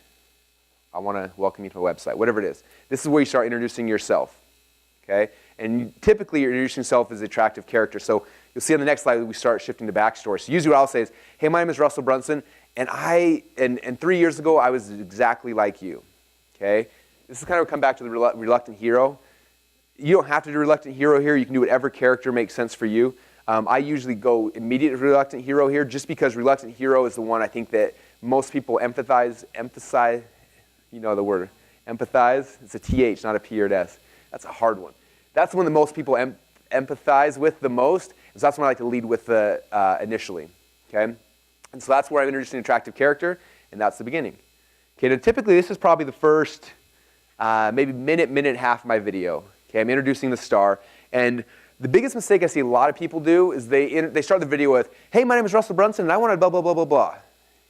I want to welcome you to my website, whatever it is. This is where you start introducing yourself, okay? And typically, you're introducing yourself as an attractive character. So you'll see on the next slide, we start shifting to backstory. So usually what I'll say is, hey, my name is Russell Brunson, and 3 years ago, I was exactly like you, okay? This is kind of come back to the reluctant hero. You don't have to do reluctant hero here. You can do whatever character makes sense for you. I usually go immediate reluctant hero here just because reluctant hero is the one I think that most people emphasize, you know the word, empathize. It's a TH, not a P or an S. That's a hard one. That's the one that most people empathize with the most. And so that's one I like to lead with initially, okay? And so that's where I'm introducing an attractive character, and that's the beginning. Okay, now typically this is probably the first maybe minute and a half of my video. Okay, I'm introducing the star, and the biggest mistake I see a lot of people do is they start the video with, hey, my name is Russell Brunson, and I want to blah, blah, blah, blah, blah.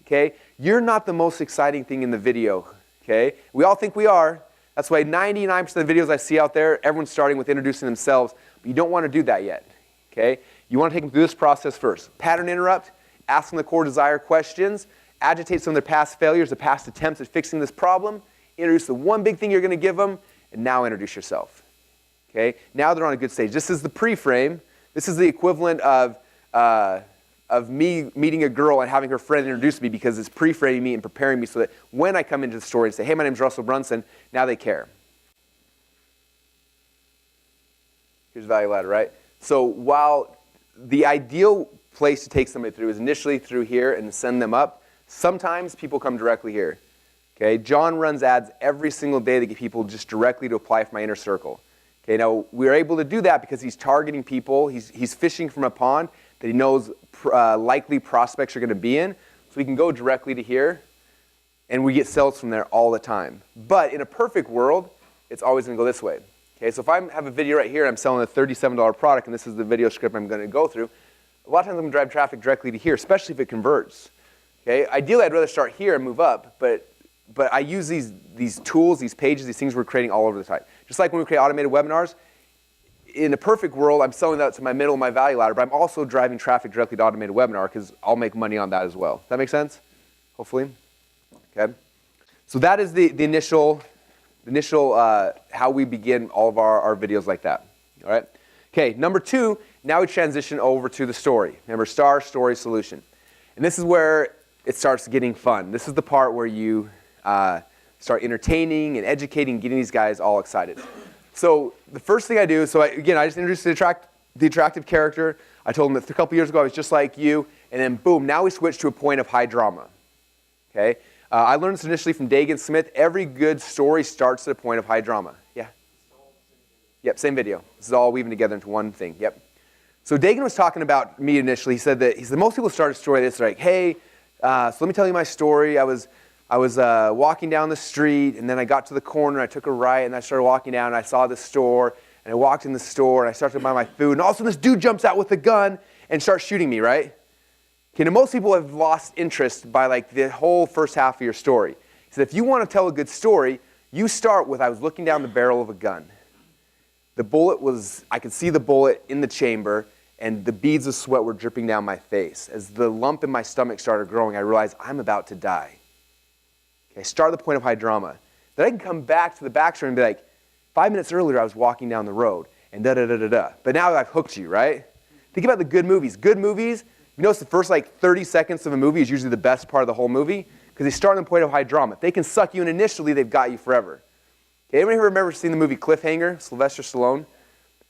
Okay? You're not the most exciting thing in the video. Okay? We all think we are. That's why 99% of the videos I see out there, everyone's starting with introducing themselves, but you don't want to do that yet. Okay? You want to take them through this process first. Pattern interrupt, ask them the core desire questions, agitate some of their past failures, the past attempts at fixing this problem, introduce the one big thing you're going to give them, and now introduce yourself. Okay? Now they're on a good stage. This is the pre-frame. This is the equivalent of me meeting a girl and having her friend introduce me because it's pre-framing me and preparing me so that when I come into the story and say, hey, my name's Russell Brunson, now they care. Here's the value ladder, right? So while the ideal place to take somebody through is initially through here and send them up, sometimes people come directly here. Okay? John runs ads every single day to get people just directly to apply for my inner circle. Okay, now we're able to do that because he's targeting people. He's fishing from a pond that he knows likely prospects are going to be in. So we can go directly to here, and we get sales from there all the time. But in a perfect world, it's always going to go this way. Okay, so if I have a video right here, I'm selling a $37 product, and this is the video script I'm going to go through, a lot of times I'm going to drive traffic directly to here, especially if it converts. Okay, ideally I'd rather start here and move up, but I use these tools, these pages, these things we're creating all over the site. Just like when we create automated webinars, in a perfect world, I'm selling that to my middle of my value ladder, but I'm also driving traffic directly to automated webinar because I'll make money on that as well. Does that make sense? Hopefully. Okay. So that is the initial how we begin all of our videos like that. All right. Okay. Number 2. Now we transition over to the story. Remember, star, story, solution, and this is where it starts getting fun. This is the part where you start entertaining and educating, getting these guys all excited. So the first thing I do, I just introduced the attractive character. I told him that a couple years ago I was just like you, and then boom, now we switch to a point of high drama. Okay, I learned this initially from Dagan Smith. Every good story starts at a point of high drama. Yeah. Yep, same video. This is all weaving together into one thing. Yep. So Dagan was talking about me initially. He said most people start a story this like, hey, so let me tell you my story. I was walking down the street, and then I got to the corner, I took a right, and I started walking down, and I saw the store, and I walked in the store, and I started to buy my food, and all of a sudden this dude jumps out with a gun and starts shooting me, right? Okay, now most people have lost interest by like the whole first half of your story. He said, if you want to tell a good story, you start with, I was looking down the barrel of a gun. The bullet was, I could see the bullet in the chamber, and the beads of sweat were dripping down my face. As the lump in my stomach started growing, I realized I'm about to die. Okay, start at the point of high drama. Then I can come back to the backstory and be like, 5 minutes earlier I was walking down the road, and da-da-da-da-da. But now I've hooked you, right? Think about the good movies. Good movies, you notice the first 30 seconds of a movie is usually the best part of the whole movie, because they start on the point of high drama. If they can suck you in initially, they've got you forever. Okay, anybody remember seeing the movie Cliffhanger, Sylvester Stallone?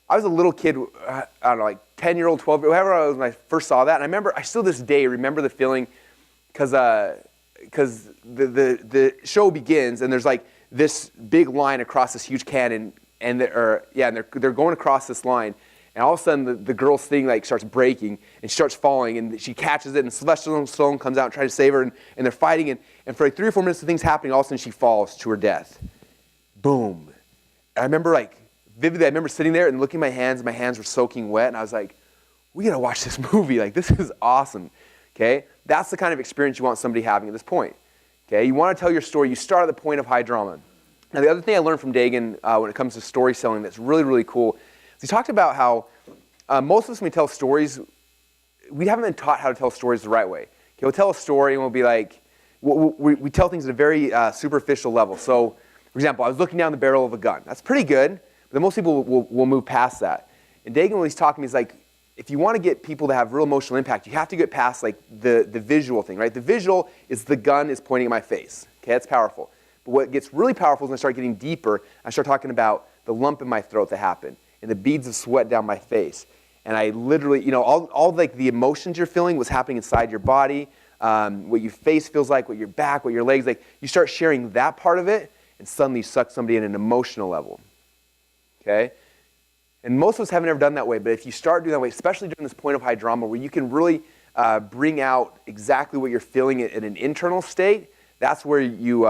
I was a little kid, I don't know, 10-year-old, 12-year-old, whatever I was when I first saw that. And I remember, I still this day remember the feeling, because the show begins and there's this big line across this huge cannon, and they're going across this line, and all of a sudden the girl's thing starts breaking and she starts falling, and she catches it, and Sylvester Stallone comes out and tries to save her, and they're fighting, and for 3 or 4 minutes the thing's happening, all of a sudden she falls to her death. Boom. And I remember vividly, I remember sitting there and looking at my hands were soaking wet, and I was like, we gotta watch this movie, this is awesome. Okay? That's the kind of experience you want somebody having at this point. Okay? You want to tell your story, you start at the point of high drama. Now the other thing I learned from Dagan when it comes to story selling that's really, really cool is he talked about how most of us, when we tell stories, we haven't been taught how to tell stories the right way. Okay, we'll tell a story and we'll be we tell things at a very superficial level. So, for example, I was looking down the barrel of a gun. That's pretty good, but most people will move past that. And Dagan, when he's talking, he's like, if you want to get people to have real emotional impact, you have to get past the visual thing, right? The visual is the gun is pointing at my face. Okay, that's powerful. But what gets really powerful is when I start getting deeper, I start talking about the lump in my throat that happened, and the beads of sweat down my face. And I literally, all the emotions you're feeling, what's happening inside your body, what your face feels like, what your back, what your legs, you start sharing that part of it, and suddenly you suck somebody in an emotional level. Okay? And most of us haven't ever done that way, but if you start doing that way, especially during this point of high drama where you can really bring out exactly what you're feeling in an internal state, that's where you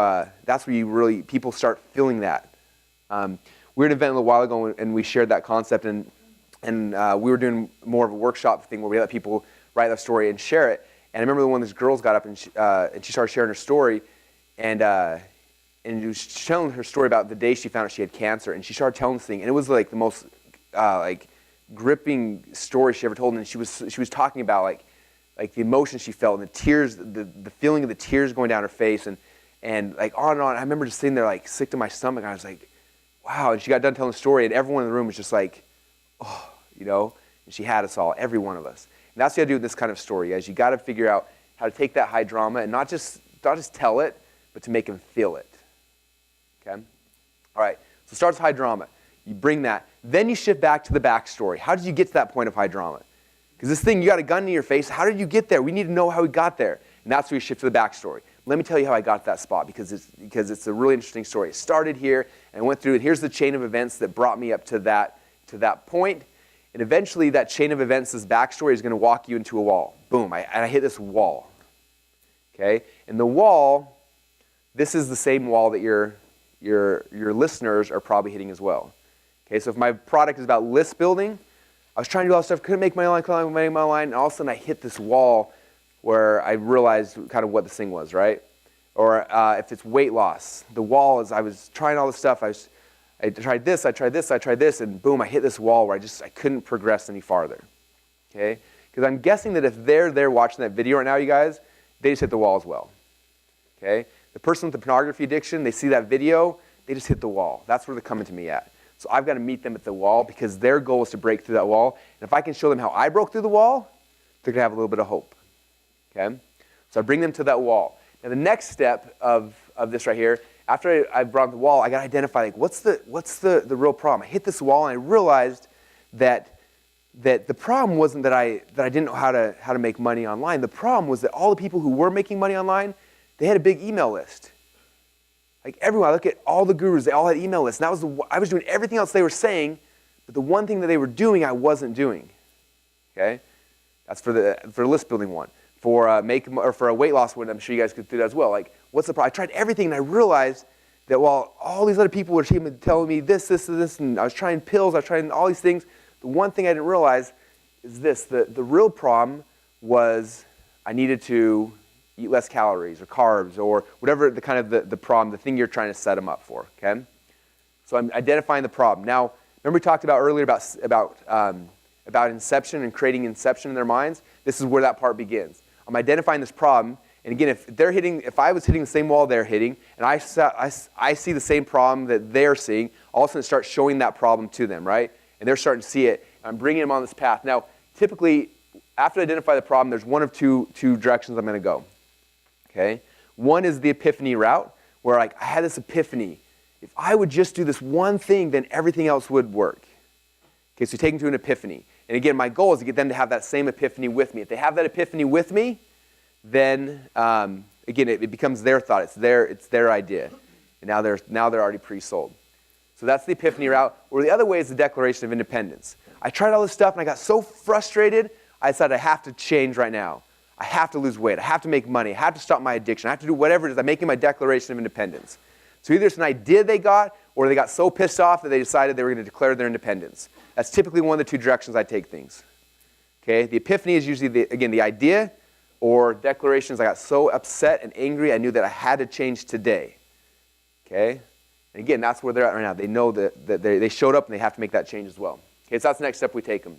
really, people start feeling that. We were at an event a little while ago and we shared that concept, and we were doing more of a workshop thing where we let people write that story and share it. And I remember when this girl got up and she started sharing her story, and she was telling her story about the day she found out she had cancer, and she started telling this thing, and it was the most gripping story she ever told. And she was talking about the emotion she felt, and the tears, the feeling of the tears going down her face, and on and on. I remember just sitting there sick to my stomach, and I was like, wow. And she got done telling the story, and everyone in the room was just oh, and she had us all, every one of us. And that's what you gotta do with this kind of story, guys. You gotta figure out how to take that high drama and not just tell it, but to make them feel it. Okay? All right, so it starts with high drama. You bring that. Then you shift back to the backstory. How did you get to that point of high drama? Because this thing, you got a gun in your face. How did you get there? We need to know how we got there. And that's where you shift to the backstory. Let me tell you how I got to that spot, because it's a really interesting story. It started here and went through it. Here's the chain of events that brought me up to that point. And eventually that chain of events, this backstory, is going to walk you into a wall. Boom, I hit this wall. Okay? And the wall, this is the same wall that your listeners are probably hitting as well. Okay, so if my product is about list building, I was trying to do all this stuff, couldn't make my line, and all of a sudden I hit this wall where I realized kind of what this thing was, right? Or if it's weight loss, the wall is I was trying all this stuff, I tried this, and boom, I hit this wall where I couldn't progress any farther. Okay? Because I'm guessing that if they're there watching that video right now, you guys, they just hit the wall as well. Okay? The person with the pornography addiction, they see that video, they just hit the wall. That's where they're coming to me at. So I've got to meet them at the wall, because their goal is to break through that wall. And if I can show them how I broke through the wall, they're going to have a little bit of hope. Okay? So I bring them to that wall. Now the next step of this right here, after I brought the wall, I got to identify what's the real problem. I hit this wall and I realized that the problem wasn't that I didn't know how to make money online. The problem was that all the people who were making money online, they had a big email list. Everyone, I look at all the gurus, they all had email lists. And I was doing everything else they were saying, but the one thing that they were doing, I wasn't doing. Okay? That's for the list building one. For a weight loss one, I'm sure you guys could do that as well. What's the problem? I tried everything, and I realized that while all these other people were telling me this, and I was trying pills, I was trying all these things, the one thing I didn't realize is this. The real problem was I needed to eat less calories or carbs or whatever the kind of the problem, the thing you're trying to set them up for, okay? So I'm identifying the problem. Now, remember we talked about earlier about inception and creating inception in their minds? This is where that part begins. I'm identifying this problem, and again, if I was hitting the same wall they're hitting, and I see the same problem that they're seeing, all of a sudden start showing that problem to them, right? And they're starting to see it. I'm bringing them on this path. Now, typically, after I identify the problem, there's one of two directions I'm going to go. Okay? One is the epiphany route, where like I had this epiphany. If I would just do this one thing, then everything else would work. Okay, so you take them to an epiphany. And again, my goal is to get them to have that same epiphany with me. If they have that epiphany with me, then again, it becomes their thought. It's their idea. And now they're already pre-sold. So that's the epiphany route. Or the other way is the Declaration of Independence. I tried all this stuff and I got so frustrated, I decided I have to change right now. I have to lose weight. I have to make money. I have to stop my addiction. I have to do whatever it is. I'm making my Declaration of Independence. So either it's an idea they got, or they got so pissed off that they decided they were going to declare their independence. That's typically one of the two directions I take things. Okay? The epiphany is usually, again, the idea, or declarations. I got so upset and angry, I knew that I had to change today. Okay? And again, that's where they're at right now. They know that they showed up and they have to make that change as well. Okay, so that's the next step we take them.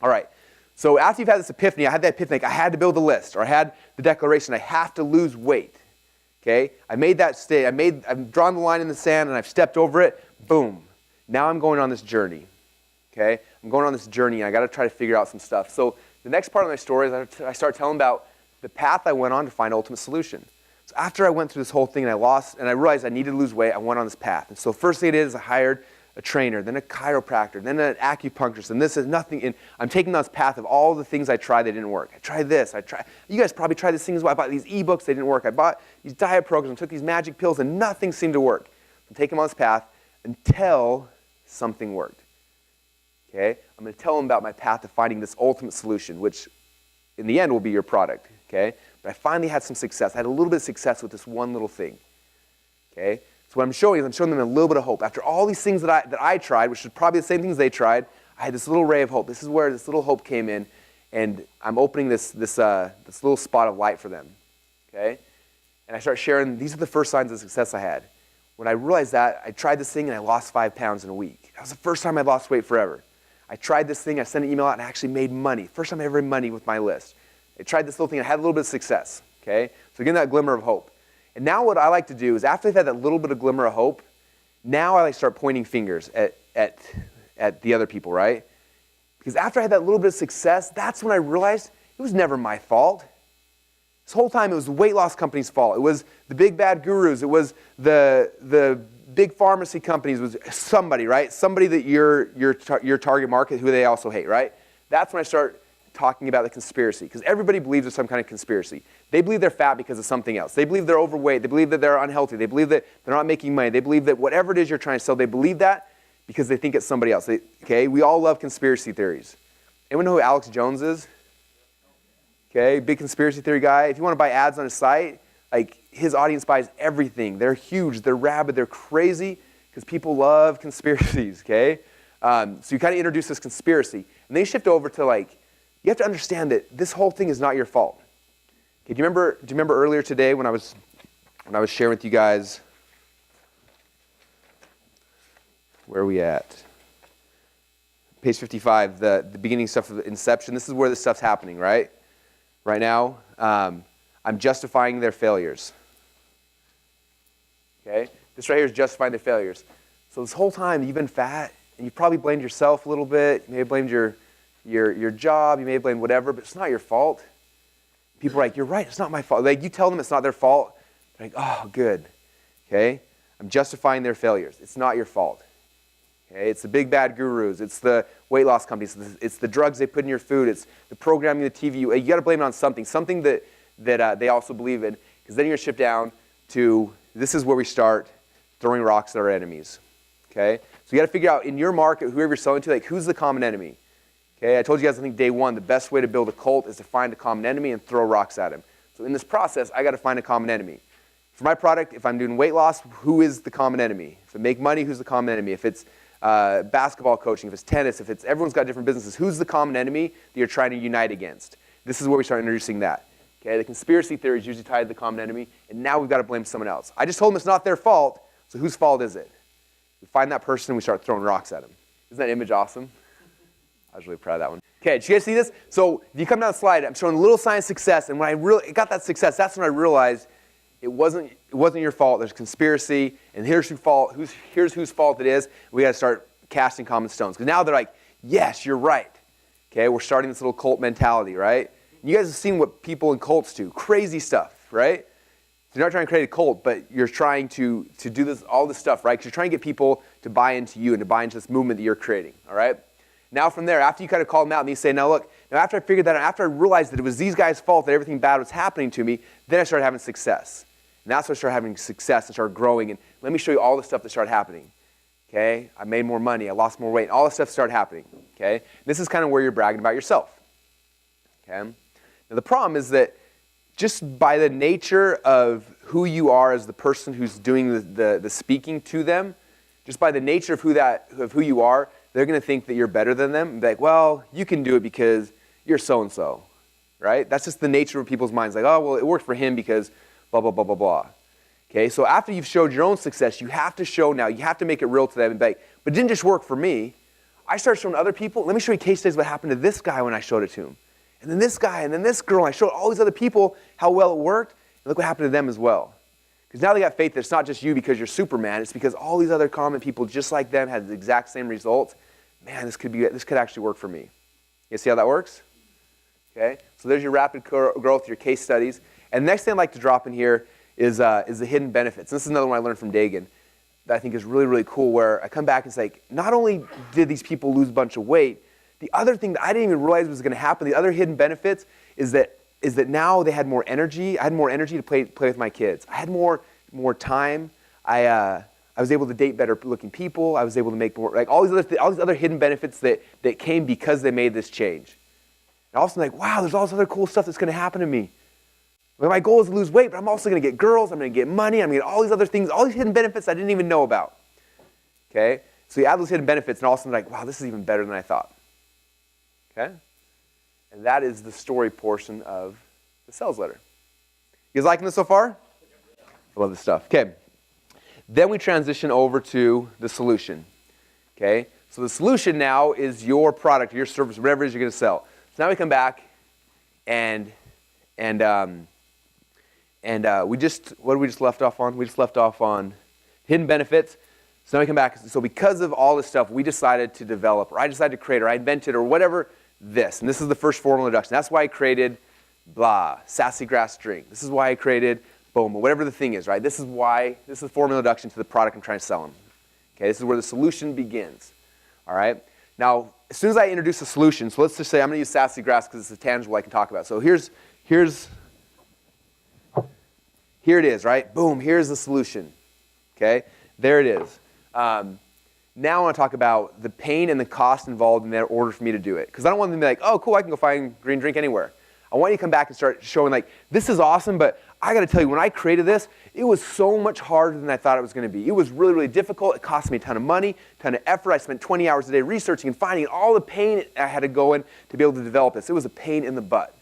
All right. So after you've had this epiphany, I had that epiphany, like I had to build the list, or I had the declaration, I have to lose weight. Okay? I made that state. I've drawn the line in the sand and I've stepped over it. Boom. Now I'm going on this journey. Okay? I'm going on this journey and I got to try to figure out some stuff. So the next part of my story is I start telling about the path I went on to find ultimate solution. So after I went through this whole thing and I realized I needed to lose weight, I went on this path. And so first thing I did is I hired a trainer, then a chiropractor, then an acupuncturist, and this is nothing. And I'm taking this path of all the things I tried that didn't work. I tried this. You guys probably tried this thing as well. I bought these ebooks, they didn't work. I bought these diet programs, took these magic pills, and nothing seemed to work. I'm taking them on this path until something worked. Okay? I'm going to tell them about my path to finding this ultimate solution, which in the end will be your product. Okay? But I finally had some success. I had a little bit of success with this one little thing. Okay? So what I'm showing them a little bit of hope. After all these things that I tried, which is probably the same things they tried, I had this little ray of hope. This is where this little hope came in, and I'm opening this little spot of light for them. Okay? And I start sharing, these are the first signs of success I had. When I realized that, I tried this thing and I lost 5 pounds in a week. That was the first time I lost weight forever. I tried this thing, I sent an email out and I actually made money. First time I ever made money with my list. I tried this little thing, I had a little bit of success. Okay? So again, that glimmer of hope. And now what I like to do is after they've had that little bit of glimmer of hope, now I like to start pointing fingers at the other people, right? Because after I had that little bit of success, that's when I realized it was never my fault. This whole time it was the weight loss company's fault. It was the big bad gurus. It was the big pharmacy companies. It was somebody, right? Somebody that your target market who they also hate, right? That's when I start talking about the conspiracy, because everybody believes there's some kind of conspiracy. They believe they're fat because of something else. They believe they're overweight. They believe that they're unhealthy. They believe that they're not making money. They believe that whatever it is you're trying to sell, they believe that because they think it's somebody else. Okay, we all love conspiracy theories. Anyone know who Alex Jones is? Okay, big conspiracy theory guy. If you want to buy ads on his site, like his audience buys everything. They're huge. They're rabid. They're crazy because people love conspiracies. Okay, so you kind of introduce this conspiracy, and then you shift over to like, you have to understand that this whole thing is not your fault. Okay, do you remember earlier today when I was sharing with you guys, where are we at? Page 55, the beginning stuff of the inception. This is where this stuff's happening, right? Right now, I'm justifying their failures. Okay? This right here is justifying their failures. So this whole time you've been fat, and you probably blamed yourself a little bit. You may have blamed your job, you may have blamed whatever, but it's not your fault. People are like, you're right, it's not my fault. Like you tell them it's not their fault, they're like, oh, good. Okay? I'm justifying their failures. It's not your fault. Okay? It's the big bad gurus. It's the weight loss companies. It's the drugs they put in your food. It's the programming, the TV. You got to blame it on something that they also believe in, because then you're going to shift down to, this is where we start throwing rocks at our enemies. Okay? So you got to figure out in your market, whoever you're selling to, like who's the common enemy? Okay, I told you guys, I think day one, the best way to build a cult is to find a common enemy and throw rocks at him. So in this process, I got to find a common enemy. For my product, if I'm doing weight loss, who is the common enemy? If I make money, who's the common enemy? If it's basketball coaching, if it's tennis, if it's everyone's got different businesses, who's the common enemy that you're trying to unite against? This is where we start introducing that. Okay, the conspiracy theory is usually tied to the common enemy, and now we've got to blame someone else. I just told them it's not their fault, so whose fault is it? We find that person and we start throwing rocks at them. Isn't that image awesome? I was really proud of that one. Okay, did you guys see this? So if you come down the slide, I'm showing a little sign of success, and when I really got that success, that's when I realized it wasn't your fault. There's conspiracy, and here's whose fault it is. We got to start casting common stones. Because now they're like, yes, you're right. Okay, we're starting this little cult mentality, right? You guys have seen what people in cults do. Crazy stuff, right? You're not trying to create a cult, but you're trying to do all this stuff, right? Because you're trying to get people to buy into you and to buy into this movement that you're creating, all right? Now from there, after you kind of call them out and you say, now look, now after I figured that out, after I realized that it was these guys' fault that everything bad was happening to me, then I started having success. And that's when I started having success and started growing. And let me show you all the stuff that started happening. Okay? I made more money. I lost more weight. All this stuff started happening. Okay? This is kind of where you're bragging about yourself. Okay? Now the problem is that just by the nature of who you are as the person who's doing the speaking to them, just by the nature of who you are, they're going to think that you're better than them. And be like, well, you can do it because you're so-and-so, right? That's just the nature of people's minds. Like, oh, well, it worked for him because blah, blah, blah, blah, blah. Okay, so after you've showed your own success, you have to show now, you have to make it real to them and be like, but it didn't just work for me. I started showing other people. Let me show you case studies what happened to this guy when I showed it to him. And then this guy, and then this girl. I showed all these other people how well it worked. And look what happened to them as well. Because now they got faith that it's not just you because you're Superman. It's because all these other common people just like them had the exact same results. Man, this could actually work for me. You see how that works? Okay, so there's your rapid growth, your case studies. And the next thing I'd like to drop in here is the hidden benefits. And this is another one I learned from Dagan that I think is really, really cool, where I come back and it's like, not only did these people lose a bunch of weight, the other thing that I didn't even realize was going to happen, the other hidden benefits is that now they had more energy. I had more energy to play with my kids. I had more time. I was able to date better looking people. I was able to make more, like all these other hidden benefits that came because they made this change. And also like, wow, there's all this other cool stuff that's going to happen to me. Well, my goal is to lose weight, but I'm also going to get girls. I'm going to get money. I'm going to get all these other things, all these hidden benefits I didn't even know about. Okay? So you add those hidden benefits, and all of a sudden like, wow, this is even better than I thought. Okay? And that is the story portion of the sales letter. You guys liking this so far? I love this stuff. Okay. Then we transition over to the solution. Okay? So the solution now is your product, your service, whatever it is you're going to sell. So now we come back and we just left off on? We just left off on hidden benefits. So now we come back. So because of all this stuff, we decided to develop, or I decided to create, or I invented, or whatever, this. And this is the first formal introduction. That's why I created blah, sassy grass drink. This is why I created boom, or whatever the thing is, right? This is the formal introduction to the product I'm trying to sell them. Okay, this is where the solution begins. All right? Now, as soon as I introduce a solution, so let's just say I'm going to use sassy grass because it's a tangible I can talk about. So here it is, right? Boom, here's the solution. Okay, there it is. Now I want to talk about the pain and the cost involved in order for me to do it. Because I don't want them to be like, oh, cool, I can go find green drink anywhere. I want you to come back and start showing like, this is awesome, but I got to tell you, when I created this, it was so much harder than I thought it was going to be. It was really, really difficult. It cost me a ton of money, a ton of effort. I spent 20 hours a day researching and finding all the pain I had to go in to be able to develop this. It was a pain in the butt.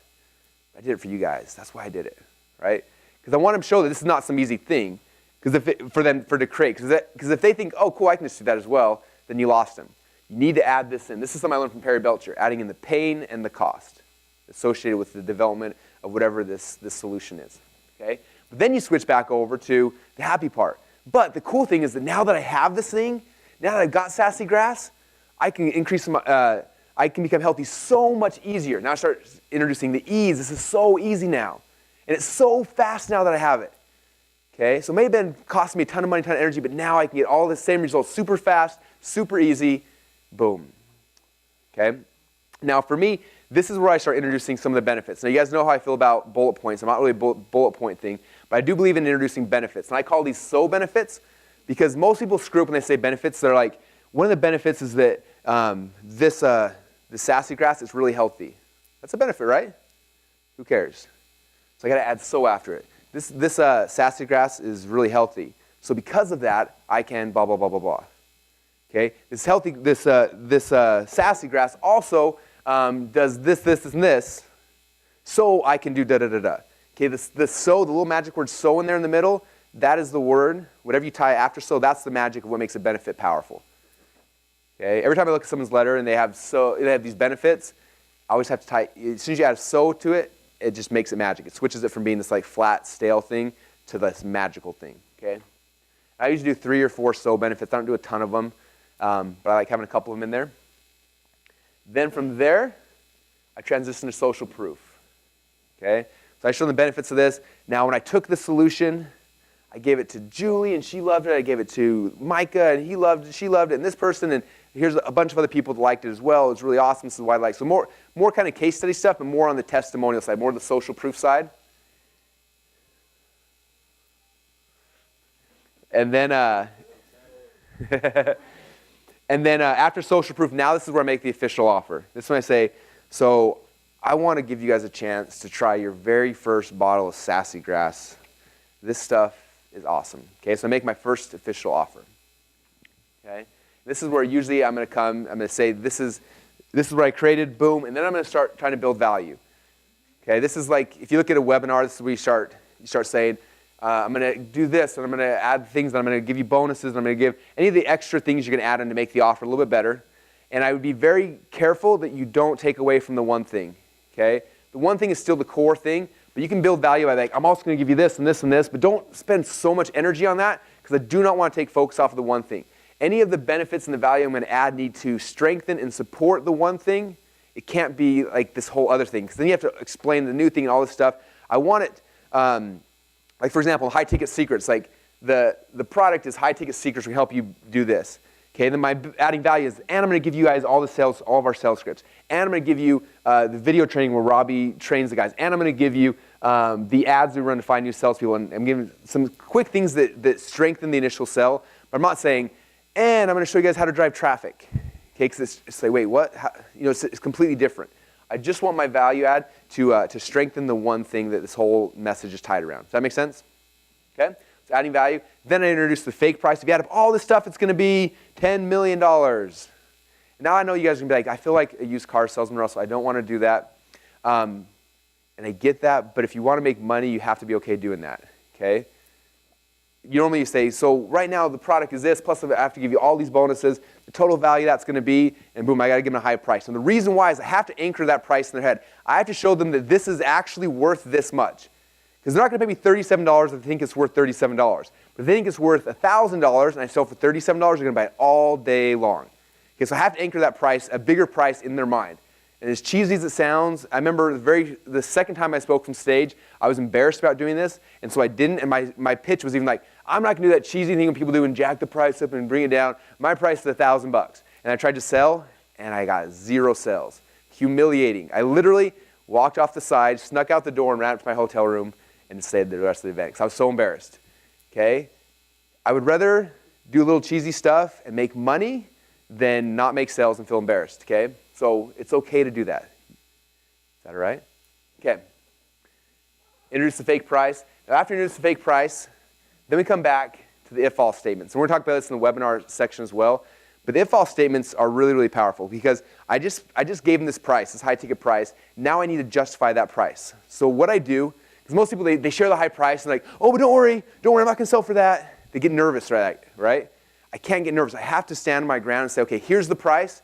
I did it for you guys. That's why I did it, right? Because I want them to show that this is not some easy thing. Because for them to create, because if they think, oh, cool, I can just do that as well, then you lost them. You need to add this in. This is something I learned from Perry Belcher, adding in the pain and the cost associated with the development of whatever this solution is. Okay? But then you switch back over to the happy part. But the cool thing is that now that I have this thing, now that I've got sassy grass, I can I can become healthy so much easier. Now I start introducing the ease. This is so easy now. And it's so fast now that I have it. Okay, so it may have been costing me a ton of money, a ton of energy, but now I can get all the same results super fast, super easy, boom. Okay, now for me, this is where I start introducing some of the benefits. Now you guys know how I feel about bullet points. I'm not really a bullet point thing, but I do believe in introducing benefits. And I call these so benefits because most people screw up when they say benefits. They're like, one of the benefits is that the sassy grass is really healthy. That's a benefit, right? Who cares? So I got to add so after it. This sassy grass is really healthy. So because of that, I can blah, blah, blah, blah, blah. Okay? This sassy grass also does this, and this, so I can do da, da, da, da. Okay, the so, the little magic word so in there in the middle, that is the word. Whatever you tie after so, that's the magic of what makes a benefit powerful. Okay, every time I look at someone's letter and they have these benefits, I always have to tie, as soon as you add so to it, it just makes it magic. It switches it from being this like flat, stale thing to this magical thing, okay? I usually do 3 or 4 so benefits. I don't do a ton of them, but I like having a couple of them in there. Then from there, I transition to social proof, okay? So I show them the benefits of this. Now when I took the solution, I gave it to Julie and she loved it. I gave it to Micah and she loved it, and this person, and here's a bunch of other people that liked it as well. It was really awesome. This is why I like. So more kind of case study stuff, but more on the testimonial side, more the social proof side. And then, after social proof, now this is where I make the official offer. This is when I say, so I want to give you guys a chance to try your very first bottle of Sassy Grass. This stuff is awesome. Okay, so I make my first official offer. Okay, this is where usually I'm going to come. I'm going to say this is what I created. Boom, and then I'm going to start trying to build value. Okay, this is like if you look at a webinar, this is where you start saying, I'm going to do this, and I'm going to add things, and I'm going to give you bonuses, and I'm going to give any of the extra things you're going to add in to make the offer a little bit better. And I would be very careful that you don't take away from the one thing, okay? The one thing is still the core thing, but you can build value by like, I'm also going to give you this and this and this, but don't spend so much energy on that because I do not want to take focus off of the one thing. Any of the benefits and the value I'm going to add need to strengthen and support the one thing. It can't be like this whole other thing because then you have to explain the new thing and all this stuff. I want it... like for example, high ticket secrets, like the product is high ticket secrets will help you do this. Okay, then my adding value is, and I'm going to give you guys all of our sales scripts. And I'm going to give you the video training where Robbie trains the guys. And I'm going to give you the ads we run to find new salespeople. And I'm giving some quick things that strengthen the initial sell. But I'm not saying, and I'm going to show you guys how to drive traffic. Okay, because it's like, wait, what? How, it's completely different. I just want my value add to strengthen the one thing that this whole message is tied around. Does that make sense? Okay, so adding value. Then I introduce the fake price. If you add up all this stuff, it's going to be $10 million. Now I know you guys are going to be like, I feel like a used car salesman, Russell. I don't want to do that. And I get that, but if you want to make money, you have to be okay doing that. Okay? You normally say, so right now the product is this, plus I have to give you all these bonuses, the total value that's going to be, and boom, I got to give them a high price. And the reason why is I have to anchor that price in their head. I have to show them that this is actually worth this much. Because they're not going to pay me $37 if they think it's worth $37. But if they think it's worth $1,000 and I sell for $37, they're going to buy it all day long. Okay, so I have to anchor that price, a bigger price in their mind. And as cheesy as it sounds, I remember the second time I spoke from stage, I was embarrassed about doing this, and so I didn't, and my pitch was even like, I'm not going to do that cheesy thing when people do and jack the price up and bring it down. My price is $1,000. And I tried to sell, and I got 0 sales. Humiliating. I literally walked off the side, snuck out the door, and ran up to my hotel room and stayed the rest of the event because I was so embarrassed. Okay? I would rather do a little cheesy stuff and make money than not make sales and feel embarrassed. Okay? So it's okay to do that. Is that all right? Okay. Introduce the fake price. Now after you introduce the fake price, then we come back to the if-all statements. And we're going to talk about this in the webinar section as well. But the if-all statements are really, really powerful because I just gave them this price, this high-ticket price. Now I need to justify that price. So what I do, because most people, they share the high price and like, oh, but don't worry, I'm not going to sell for that. They get nervous, right? I can't get nervous. I have to stand my ground and say, okay, here's the price.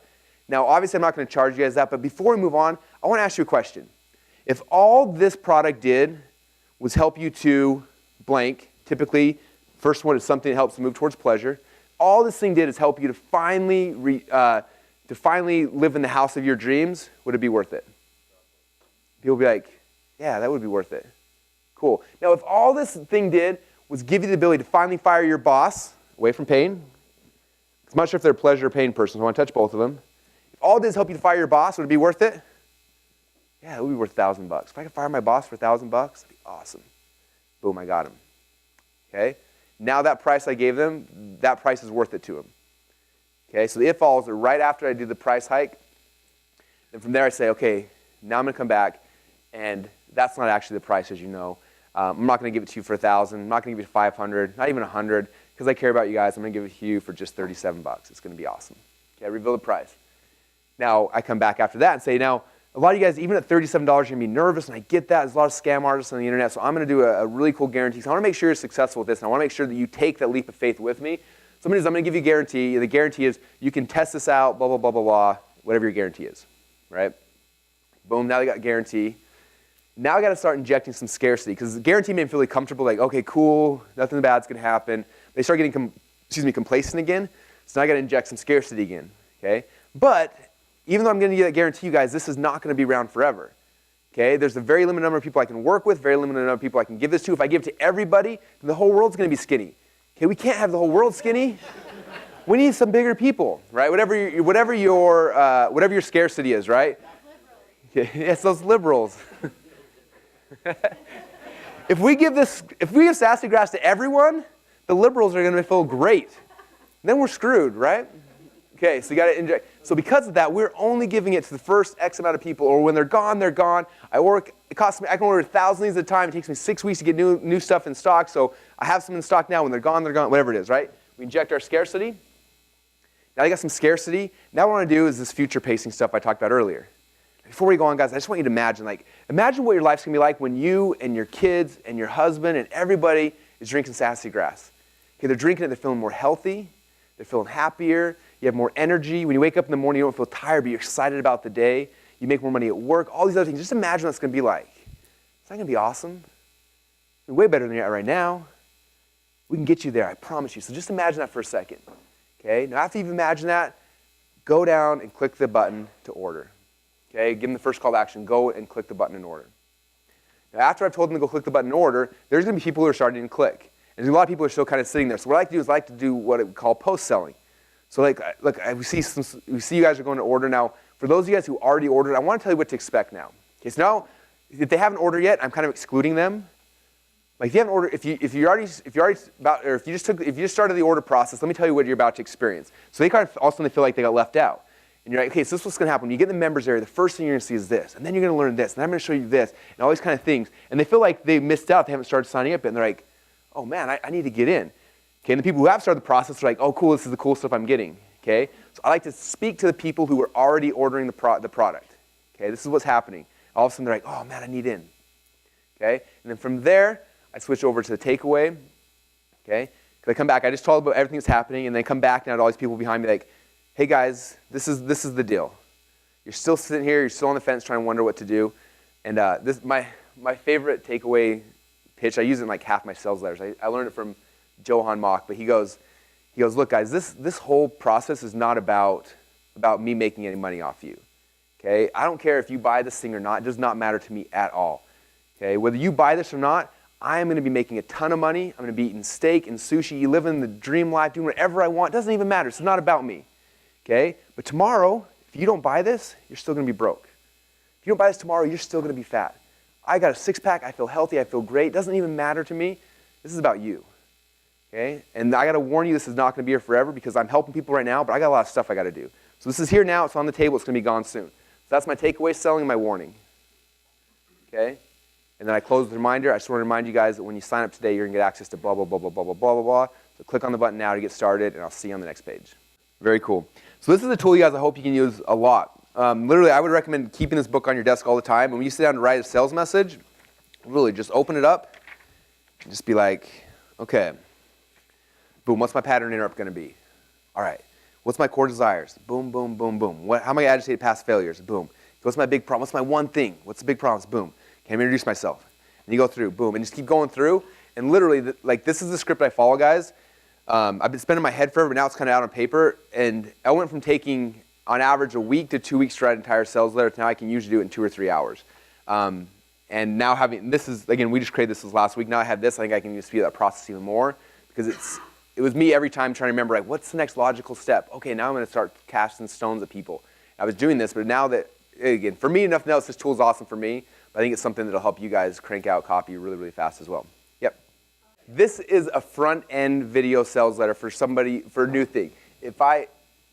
Now, obviously, I'm not going to charge you guys that, but before we move on, I want to ask you a question. If all this product did was help you to blank, typically, first one is something that helps to move towards pleasure. All this thing did is help you to finally live in the house of your dreams. Would it be worth it? People would be like, yeah, that would be worth it. Cool. Now, if all this thing did was give you the ability to finally fire your boss away from pain, I'm not sure if they're a pleasure or pain person, so I want to touch both of them. If all it did is help you to fire your boss, would it be worth it? Yeah, it would be worth $1,000. If I could fire my boss for $1,000, that'd be awesome. Boom, I got him. Okay? Now that price I gave them, that price is worth it to them. Okay, so the if-alls are right after I do the price hike. And from there I say, okay, now I'm going to come back, and that's not actually the price, as you know. I'm not going to give it to you for $1,000. I'm not going to give you $500, not even $100, because I care about you guys. I'm going to give it to you for just $37. It's going to be awesome. Okay, I reveal the price. Now I come back after that and say, now, a lot of you guys, even at $37, you're gonna be nervous, and I get that. There's a lot of scam artists on the internet, so I'm gonna do a really cool guarantee. So I wanna make sure you're successful with this, and I wanna make sure that you take that leap of faith with me. So I'm gonna give you a guarantee. The guarantee is you can test this out, blah, blah, blah, blah, blah, whatever your guarantee is, right? Boom, now they got guarantee. Now I gotta start injecting some scarcity, because the guarantee made me feel really comfortable, like, okay, cool, nothing bad's gonna happen. They start getting complacent again, so now I gotta inject some scarcity again, okay? But even though I'm gonna guarantee you guys, this is not gonna be around forever, okay? There's a very limited number of people I can work with, very limited number of people I can give this to. If I give it to everybody, then the whole world's gonna be skinny. Okay, we can't have the whole world skinny. We need some bigger people, right? Whatever your scarcity is, right? Okay, it's those liberals. If we give Sassy Grass to everyone, the liberals are gonna feel great. Then we're screwed, right? Okay, so you gotta inject. So because of that, we're only giving it to the first X amount of people, or when they're gone, they're gone. I can order thousands at a time. It takes me 6 weeks to get new stuff in stock, so I have some in stock now. When they're gone, whatever it is, right? We inject our scarcity. Now I got some scarcity. Now what I want to do is this future pacing stuff I talked about earlier. Before we go on, guys, I just want you to imagine what your life's gonna be like when you and your kids and your husband and everybody is drinking Sassy Grass. Okay, they're drinking it, they're feeling more healthy, they're feeling happier, you have more energy. When you wake up in the morning, you don't feel tired, but you're excited about the day. You make more money at work, all these other things. Just imagine what it's gonna be like. It's not gonna be awesome. It's way better than you're at right now. We can get you there, I promise you. So just imagine that for a second. Okay, now after you've imagined that, go down and click the button to order. Okay, give them the first call to action, go and click the button and order. Now after I've told them to go click the button and order, there's gonna be people who are starting to click. And there's a lot of people who are still kind of sitting there. So what I like to do is what we call post-selling. So look, we see you guys are going to order now. For those of you guys who already ordered, I want to tell you what to expect now. Okay, so now, if they haven't ordered yet, I'm kind of excluding them. Like if you haven't ordered, if you just started the order process, let me tell you what you're about to experience. So they kind of also feel like they got left out. And you're like, okay, so this is what's going to happen. When you get in the members area, the first thing you're going to see is this, and then you're going to learn this, and I'm going to show you this, and all these kind of things. And they feel like they missed out. They haven't started signing up yet, and they're like, oh man, I need to get in. Okay, and the people who have started the process are like, oh cool, this is the cool stuff I'm getting. Okay, so I like to speak to the people who are already ordering the product. Okay, this is what's happening. All of a sudden they're like, oh man, I need in. Okay, and then from there, I switch over to the takeaway. Okay, because I come back, I just told them about everything that's happening, and they come back now to all these people behind me like, hey guys, this is the deal. You're still sitting here, you're still on the fence trying to wonder what to do. And this my favorite takeaway pitch, I use it in like half my sales letters. I learned it from Johan Mock, but he goes, look guys, this whole process is not about me making any money off you. Okay, I don't care if you buy this thing or not, it does not matter to me at all. Okay, whether you buy this or not, I am going to be making a ton of money. I'm going to be eating steak and sushi, living the dream life, doing whatever I want. It doesn't even matter. It's not about me. Okay, but tomorrow, if you don't buy this, you're still going to be broke. If you don't buy this tomorrow, you're still going to be fat. I got a six-pack, I feel healthy, I feel great. It doesn't even matter to me. This is about you. Okay? And I got to warn you, this is not going to be here forever because I'm helping people right now, but I got a lot of stuff I got to do. So this is here now, it's on the table, it's going to be gone soon. So that's my takeaway selling and my warning. Okay? And then I close with a reminder. I just want to remind you guys that when you sign up today, you're going to get access to blah, blah, blah, blah, blah, blah, blah, blah, blah. So click on the button now to get started, and I'll see you on the next page. Very cool. So this is a tool, you guys, I hope you can use a lot. Literally, I would recommend keeping this book on your desk all the time. And when you sit down to write a sales message, really just open it up and just be like, okay, boom, what's my pattern interrupt going to be? All right, what's my core desires? Boom, boom, boom, boom. How am I agitated past failures? Boom. What's my big problem? What's my one thing? What's the big problems? Boom. Can I introduce myself? And you go through, boom, and just keep going through. And literally, this is the script I follow, guys. I've been spending my head forever, but now it's kind of out on paper. And I went from taking, on average, a week to 2 weeks to write an entire sales letter to now I can usually do it in 2 or 3 hours. And now this is, again, we just created this last week. Now I have this, I think I can speed that process even more because it was me every time trying to remember, like, what's the next logical step? Okay, now I'm going to start casting stones at people. I was doing this, but now that, again, for me, if nothing else, this tool is awesome for me. But I think it's something that'll help you guys crank out copy really, really fast as well. Yep. This is a front-end video sales letter for a new thing.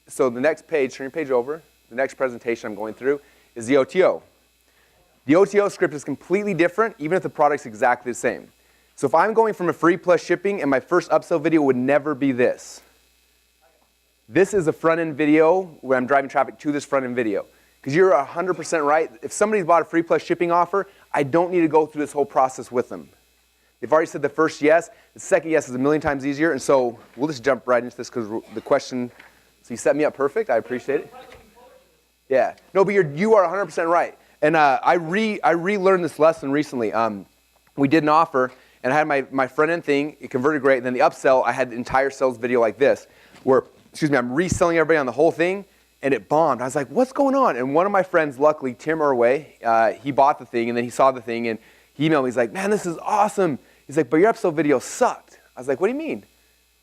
So the next page, turn your page over, the next presentation I'm going through is the OTO. The OTO script is completely different, even if the product's exactly the same. So if I'm going from a free plus shipping, and my first upsell video would never be this. This is a front-end video where I'm driving traffic to this front-end video. Because you're 100% right. If somebody's bought a free plus shipping offer, I don't need to go through this whole process with them. They've already said the first yes. The second yes is a million times easier. And so we'll just jump right into this because the question, so you set me up perfect. I appreciate it. Yeah. No, but you are 100% right. And I relearned this lesson recently. We did an offer, and I had my front-end thing. It converted great. And then the upsell, I had the entire sales video like this, where, I'm reselling everybody on the whole thing, and it bombed. I was like, what's going on? And one of my friends, luckily, Tim Irway, he bought the thing, and then he saw the thing, and he emailed me. He's like, man, this is awesome. He's like, but your upsell video sucked. I was like, what do you mean?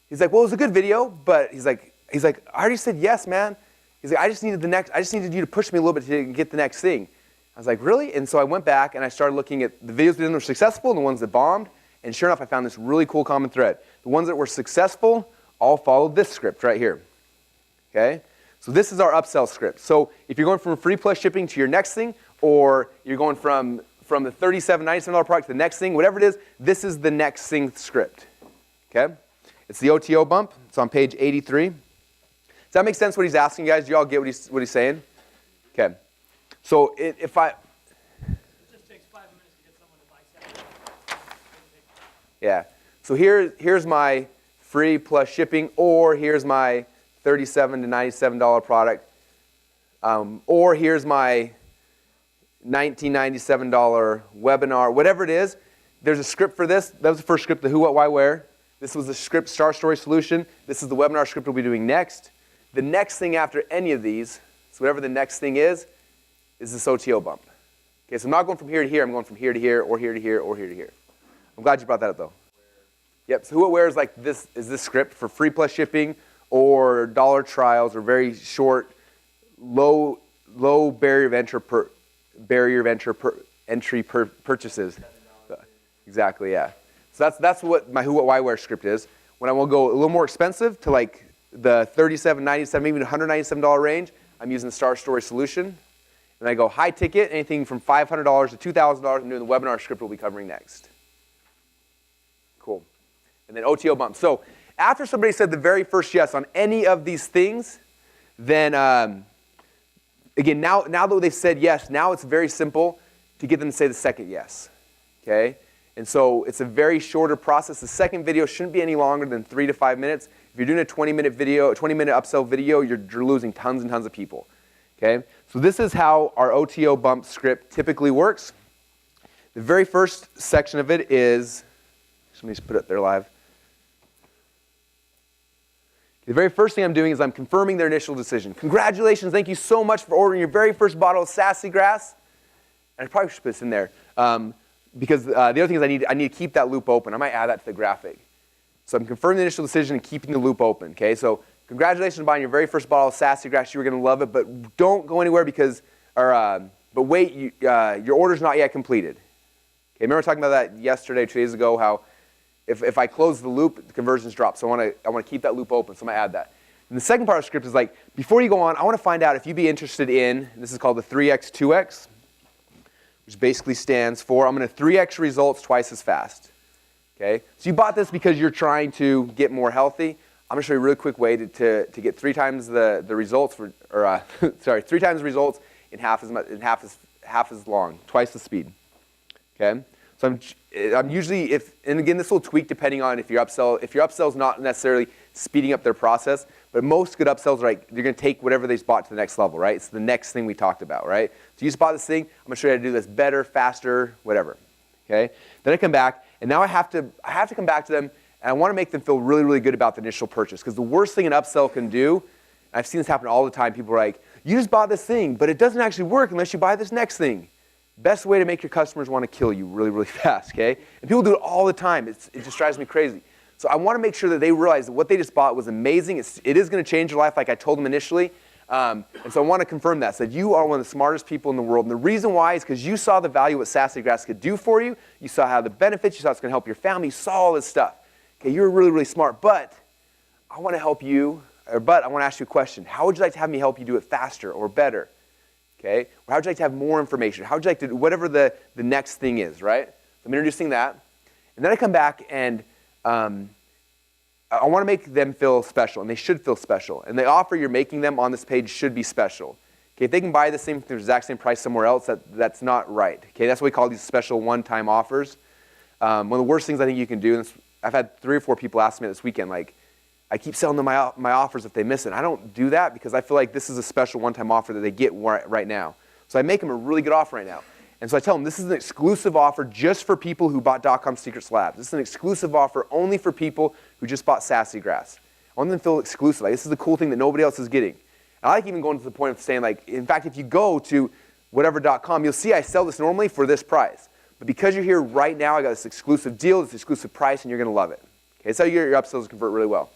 He's like, well, it was a good video, but he's like, I already said yes, man. He's like, I just needed you to push me a little bit to get the next thing. I was like, really? And so I went back and I started looking at the videos that were successful and the ones that bombed. And sure enough, I found this really cool common thread. The ones that were successful all followed this script right here. Okay? So this is our upsell script. So if you're going from free plus shipping to your next thing, or you're going from the $37.97 product to the next thing, whatever it is, this is the next thing script. Okay? It's the OTO bump. It's on page 83. Does that make sense what he's asking, guys? Do you all get what he's saying? Okay. So if I... It just takes 5 minutes to get someone to buy 7. Yeah. So here's my free plus shipping, or here's my $37 to $97 product, or here's my $19.97 webinar, whatever it is. There's a script for this. That was the first script, the who, what, why, where. This was the script, Star Story Solution. This is the webinar script we'll be doing next. The next thing after any of these, so whatever the next thing is this OTO bump. Okay, so I'm not going from here to here. I'm going from here to here, or here to here, or here to here. I'm glad you brought that up, though. Yep, so who, what, where is like this, is this script for free plus shipping, or dollar trials, or very short, low barrier of entry purchases. Exactly, yeah. So that's what my who, what, why, where script is. When I will go a little more expensive to like the $37, $97, even $197 range, I'm using the Star Story Solution. And I go high ticket, anything from $500 to $2,000. I'm doing the webinar script we'll be covering next. Cool. And then OTO bump. So after somebody said the very first yes on any of these things, then again, now that they've said yes, now it's very simple to get them to say the second yes. Okay? And so it's a very shorter process. The second video shouldn't be any longer than 3 to 5 minutes. If you're doing a 20-minute video, a 20-minute upsell video, you're losing tons and tons of people. Okay? So this is how our OTO bump script typically works. The very first section of it is, somebody's put it there live. The very first thing I'm doing is I'm confirming their initial decision. Congratulations, thank you so much for ordering your very first bottle of Sassy Grass. And I probably should put this in there. Because the other thing is I need to keep that loop open. I might add that to the graphic. So I'm confirming the initial decision and keeping the loop open. Okay, so congratulations on buying your very first bottle of Sassy Grass. You were going to love it, but don't go anywhere because, but wait, your order's not yet completed. Okay, remember talking about that yesterday, 2 days ago, how if I close the loop, the conversions drop. So I want to keep that loop open. So I'm going to add that. And the second part of the script is like, before you go on, I want to find out if you'd be interested in, this is called the 3x, 2x, which basically stands for, I'm going to 3x results twice as fast. Okay, so you bought this because you're trying to get more healthy. I'm going to show you a really quick way to get 3 times the results, 3 times the results in half as long, twice the speed. Okay, so I'm usually and again this will tweak depending on if your upsell is not necessarily speeding up their process, but most good upsells are like you're going to take whatever they bought to the next level, right? It's the next thing we talked about, right? So you just bought this thing. I'm going to show you how to do this better, faster, whatever. Okay, then I come back. And now I have to come back to them, and I want to make them feel really, really good about the initial purchase. Because the worst thing an upsell can do, and I've seen this happen all the time, people are like, you just bought this thing, but it doesn't actually work unless you buy this next thing. Best way to make your customers want to kill you really, really fast, okay? And people do it all the time. It just drives me crazy. So I want to make sure that they realize that what they just bought was amazing. It is going to change their life like I told them initially. And so I want to confirm that, so that you are one of the smartest people in the world. And the reason why is because you saw the value what Sassy Grass could do for you. You saw how the benefits, you saw it's going to help your family. You saw all this stuff. Okay, you're really, really smart. But I want to help you, but I want to ask you a question. How would you like to have me help you do it faster or better? Okay, or how would you like to have more information? How would you like to do whatever the next thing is, right? So I'm introducing that. And then I come back and I want to make them feel special, and they should feel special. And the offer you're making them on this page should be special. Okay, if they can buy the exact same price somewhere else, that's not right. Okay, that's what we call these special one-time offers. One of the worst things I think you can do, and I've had 3 or 4 people ask me this weekend, like, I keep selling them my offers if they miss it. I don't do that because I feel like this is a special one-time offer that they get right now. So I make them a really good offer right now. And so I tell them this is an exclusive offer just for people who bought .com Secrets Labs. This is an exclusive offer only for people who just bought Sassy Grass. I want them to feel exclusive. Like, this is the cool thing that nobody else is getting. And I like even going to the point of saying, like, in fact, if you go to whatever.com, you'll see I sell this normally for this price. But because you're here right now, I got this exclusive deal, this exclusive price, and you're going to love it. Okay, that's how you get your upsells to convert really well.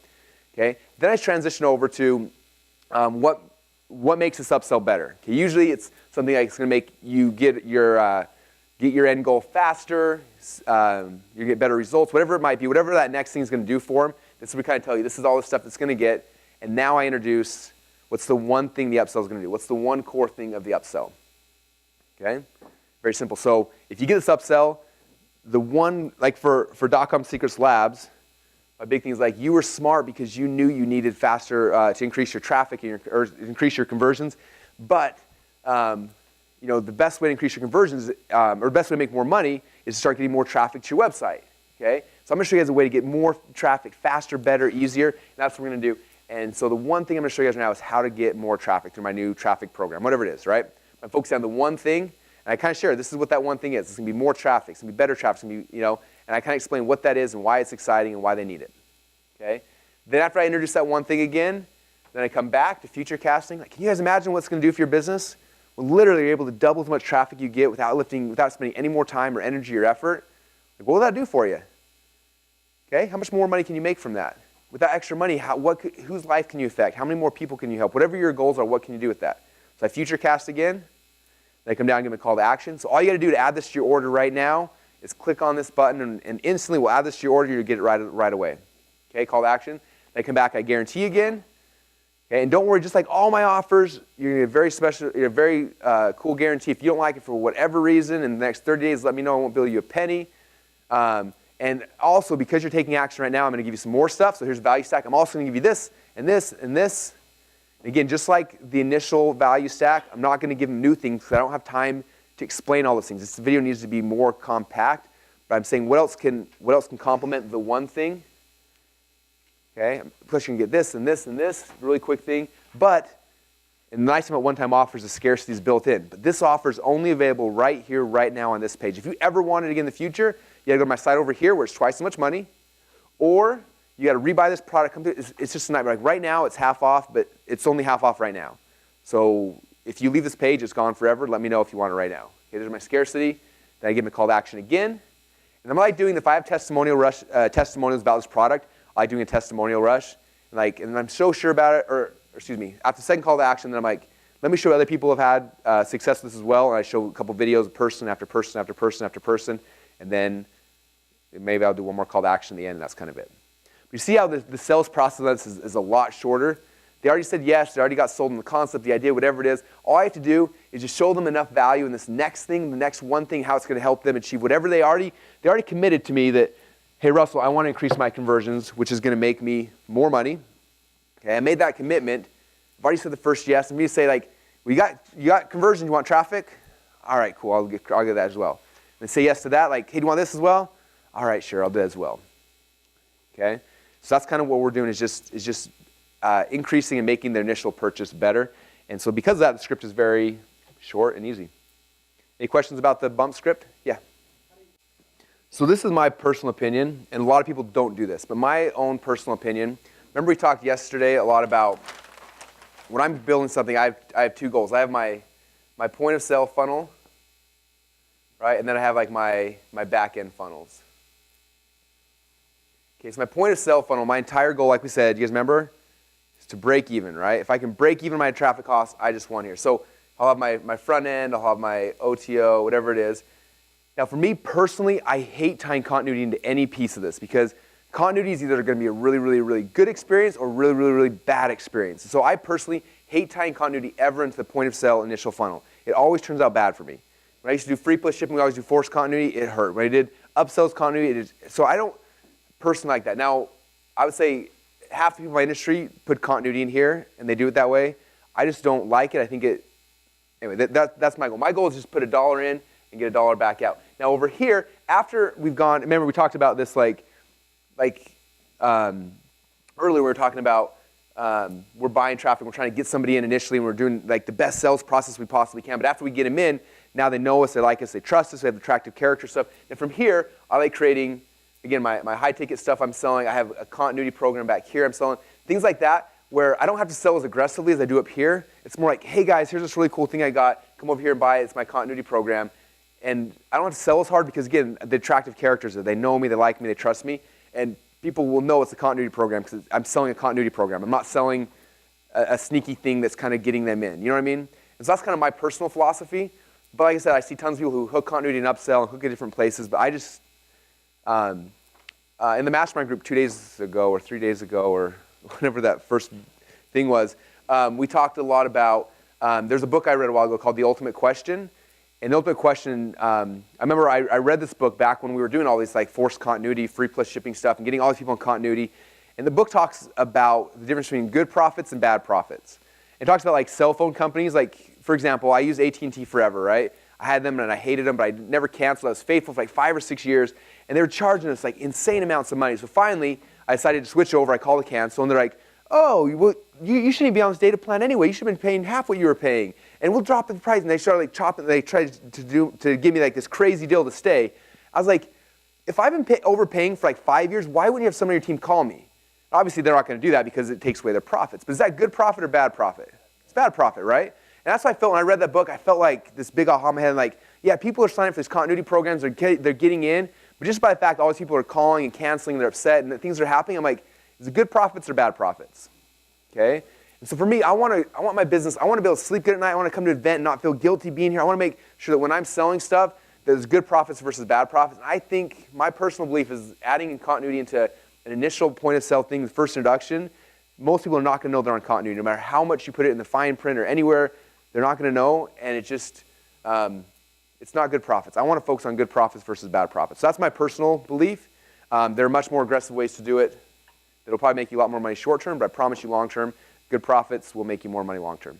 Okay, then I transition over to what makes this upsell better. Okay, usually it's something like it's going to make you get your end goal faster, you get better results, whatever it might be, whatever that next thing is going to do for them. This is what we kind of tell you. This is all the stuff that's going to get. And now I introduce what's the one thing the upsell is going to do. What's the one core thing of the upsell? Okay, very simple. So if you get this upsell, the one, like for .com Secrets Labs, a big thing is like you were smart because you knew you needed faster to increase your traffic or increase your conversions. But you know, the best way to increase your conversions or the best way to make more money is to start getting more traffic to your website. Okay, so I'm going to show you guys a way to get more traffic faster, better, easier. And that's what we're going to do. And so the one thing I'm going to show you guys right now is how to get more traffic through my new traffic program, whatever it is. Right? I'm focusing on the one thing, and I kind of share this is what that one thing is. It's going to be more traffic. It's going to be better traffic. It's going to be, you know. And I kind of explain what that is and why it's exciting and why they need it. Okay? Then after I introduce that one thing again, then I come back to future casting. Like, can you guys imagine what it's going to do for your business? Well, literally, you're able to double as much traffic you get without spending any more time or energy or effort. Like, what will that do for you? Okay? How much more money can you make from that? With that extra money, whose life can you affect? How many more people can you help? Whatever your goals are, what can you do with that? So I future cast again. Then I come down and give them a call to action. So all you got to do to add this to your order right now is click on this button, and instantly we'll add this to your order. You'll get it right away. Okay, call to action. Then I come back, I guarantee again. Okay, and don't worry, just like all my offers, you're going to get a very special, a very cool guarantee. If you don't like it for whatever reason, in the next 30 days, let me know. I won't bill you a penny. And also, because you're taking action right now, I'm going to give you some more stuff. So here's a value stack. I'm also going to give you this, and this, and this. Again, just like the initial value stack, I'm not going to give them new things because I don't have time to explain all those things. This video needs to be more compact, but I'm saying what else can complement the one thing. Okay, plus you can get this and this and this, really quick thing. But and the nice thing about one-time offers is scarcity is built in. But this offer is only available right here, right now on this page. If you ever want it again in the future, you gotta go to my site over here where it's twice as much money, or you gotta rebuy this product. It's just a nightmare. Like right now, it's half off, but it's only half off right now. So if you leave this page, it's gone forever. Let me know if you want it right now. Okay, there's my scarcity. Then I give them a call to action again. And I'm like doing, if I have testimonials about this product, I like doing a testimonial rush. And I'm so sure about it, or excuse me, after the second call to action, then I'm like, let me show other people have had success with this as well. And I show a couple videos, person after person after person after person. And then maybe I'll do one more call to action at the end, and that's kind of it. But you see how the sales process is a lot shorter. They already said yes. They already got sold on the concept, the idea, whatever it is. All I have to do is just show them enough value in this next thing, the next one thing, how it's going to help them achieve whatever they already committed to me that, hey, Russell, I want to increase my conversions, which is going to make me more money. Okay, I made that commitment. I've already said the first yes. I'm going to say, like, well, you got conversions, you want traffic? All right, cool, I'll get that as well. And say yes to that, like, hey, do you want this as well? All right, sure, I'll do that as well. Okay, so that's kind of what we're doing is just increasing and making their initial purchase better. And so because of that, the script is very short and easy. Any questions about the bump script? Yeah. So this is my personal opinion, and a lot of people don't do this, but my own personal opinion. Remember we talked yesterday a lot about when I'm building something, I have 2 goals. I have my point of sale funnel, right? And then I have like my back end funnels. Okay, so my point of sale funnel, my entire goal, like we said, you guys remember? Is to break even, right? If I can break even my traffic costs, I just won here. So I'll have my front end, I'll have my OTO, whatever it is. Now for me personally, I hate tying continuity into any piece of this because continuity is either going to be a really, really, really good experience or really, really, really bad experience. So I personally hate tying continuity ever into the point of sale initial funnel. It always turns out bad for me. When I used to do free plus shipping, we always do forced continuity, it hurt. When I did upsells continuity, so I don't personally like that. Now, I would say half the people in my industry put continuity in here and they do it that way. I just don't like it. I think anyway, that's my goal. My goal is just put $1 in and get $1 back out. Now over here, after we've gone, remember we talked about this earlier we were talking about we're buying traffic, we're trying to get somebody in initially, and we're doing like the best sales process we possibly can. But after we get them in, now they know us, they like us, they trust us, they have attractive character stuff. And from here, I like creating, again, my high ticket stuff I'm selling. I have a continuity program back here I'm selling. Things like that where I don't have to sell as aggressively as I do up here. It's more like, hey guys, here's this really cool thing I got. Come over here and buy it. It's my continuity program. And I don't have to sell as hard because, again, the attractive characters, they know me, they like me, they trust me. And people will know it's a continuity program because I'm selling a continuity program. I'm not selling a sneaky thing that's kind of getting them in. You know what I mean? And so that's kind of my personal philosophy. But like I said, I see tons of people who hook continuity and upsell and hook at different places. But I just, in the mastermind group 2 days ago or 3 days ago or whenever that first thing was, we talked a lot about, there's a book I read a while ago called The Ultimate Question. And The Ultimate Question, I remember I read this book back when we were doing all these like forced continuity, free plus shipping stuff, and getting all these people in continuity. And the book talks about the difference between good profits and bad profits. It talks about like cell phone companies. Like, for example, I used AT&T forever, right? I had them and I hated them, but I never canceled. I was faithful for like 5 or 6 years. And they were charging us like insane amounts of money. So finally, I decided to switch over. I called to cancel, and they're like, oh, well, you shouldn't even be on this data plan anyway. You should have been paying half what you were paying. And we'll drop the price. And they started like chopping. They tried to give me like this crazy deal to stay. I was like, if I've been overpaying for like 5 years, why wouldn't you have someone on your team call me? Obviously, they're not going to do that because it takes away their profits. But is that good profit or bad profit? It's bad profit, right? And that's what I felt when I read that book. I felt like this big aha in my head. Like, yeah, people are signing up for these continuity programs. They're getting in. But just by the fact all these people are calling and canceling, they're upset, and the things that are happening, I'm like, is it good profits or bad profits? Okay? And so for me, I want my business, I want to be able to sleep good at night. I want to come to an event and not feel guilty being here. I want to make sure that when I'm selling stuff, there's good profits versus bad profits. And I think my personal belief is adding continuity into an initial point of sale thing, the first introduction, most people are not going to know they're on continuity. No matter how much you put it in the fine print or anywhere, they're not going to know, and it just, it's not good profits. I want to focus on good profits versus bad profits. So that's my personal belief. There are much more aggressive ways to do it. It'll probably make you a lot more money short term, but I promise you long term, good profits will make you more money long term.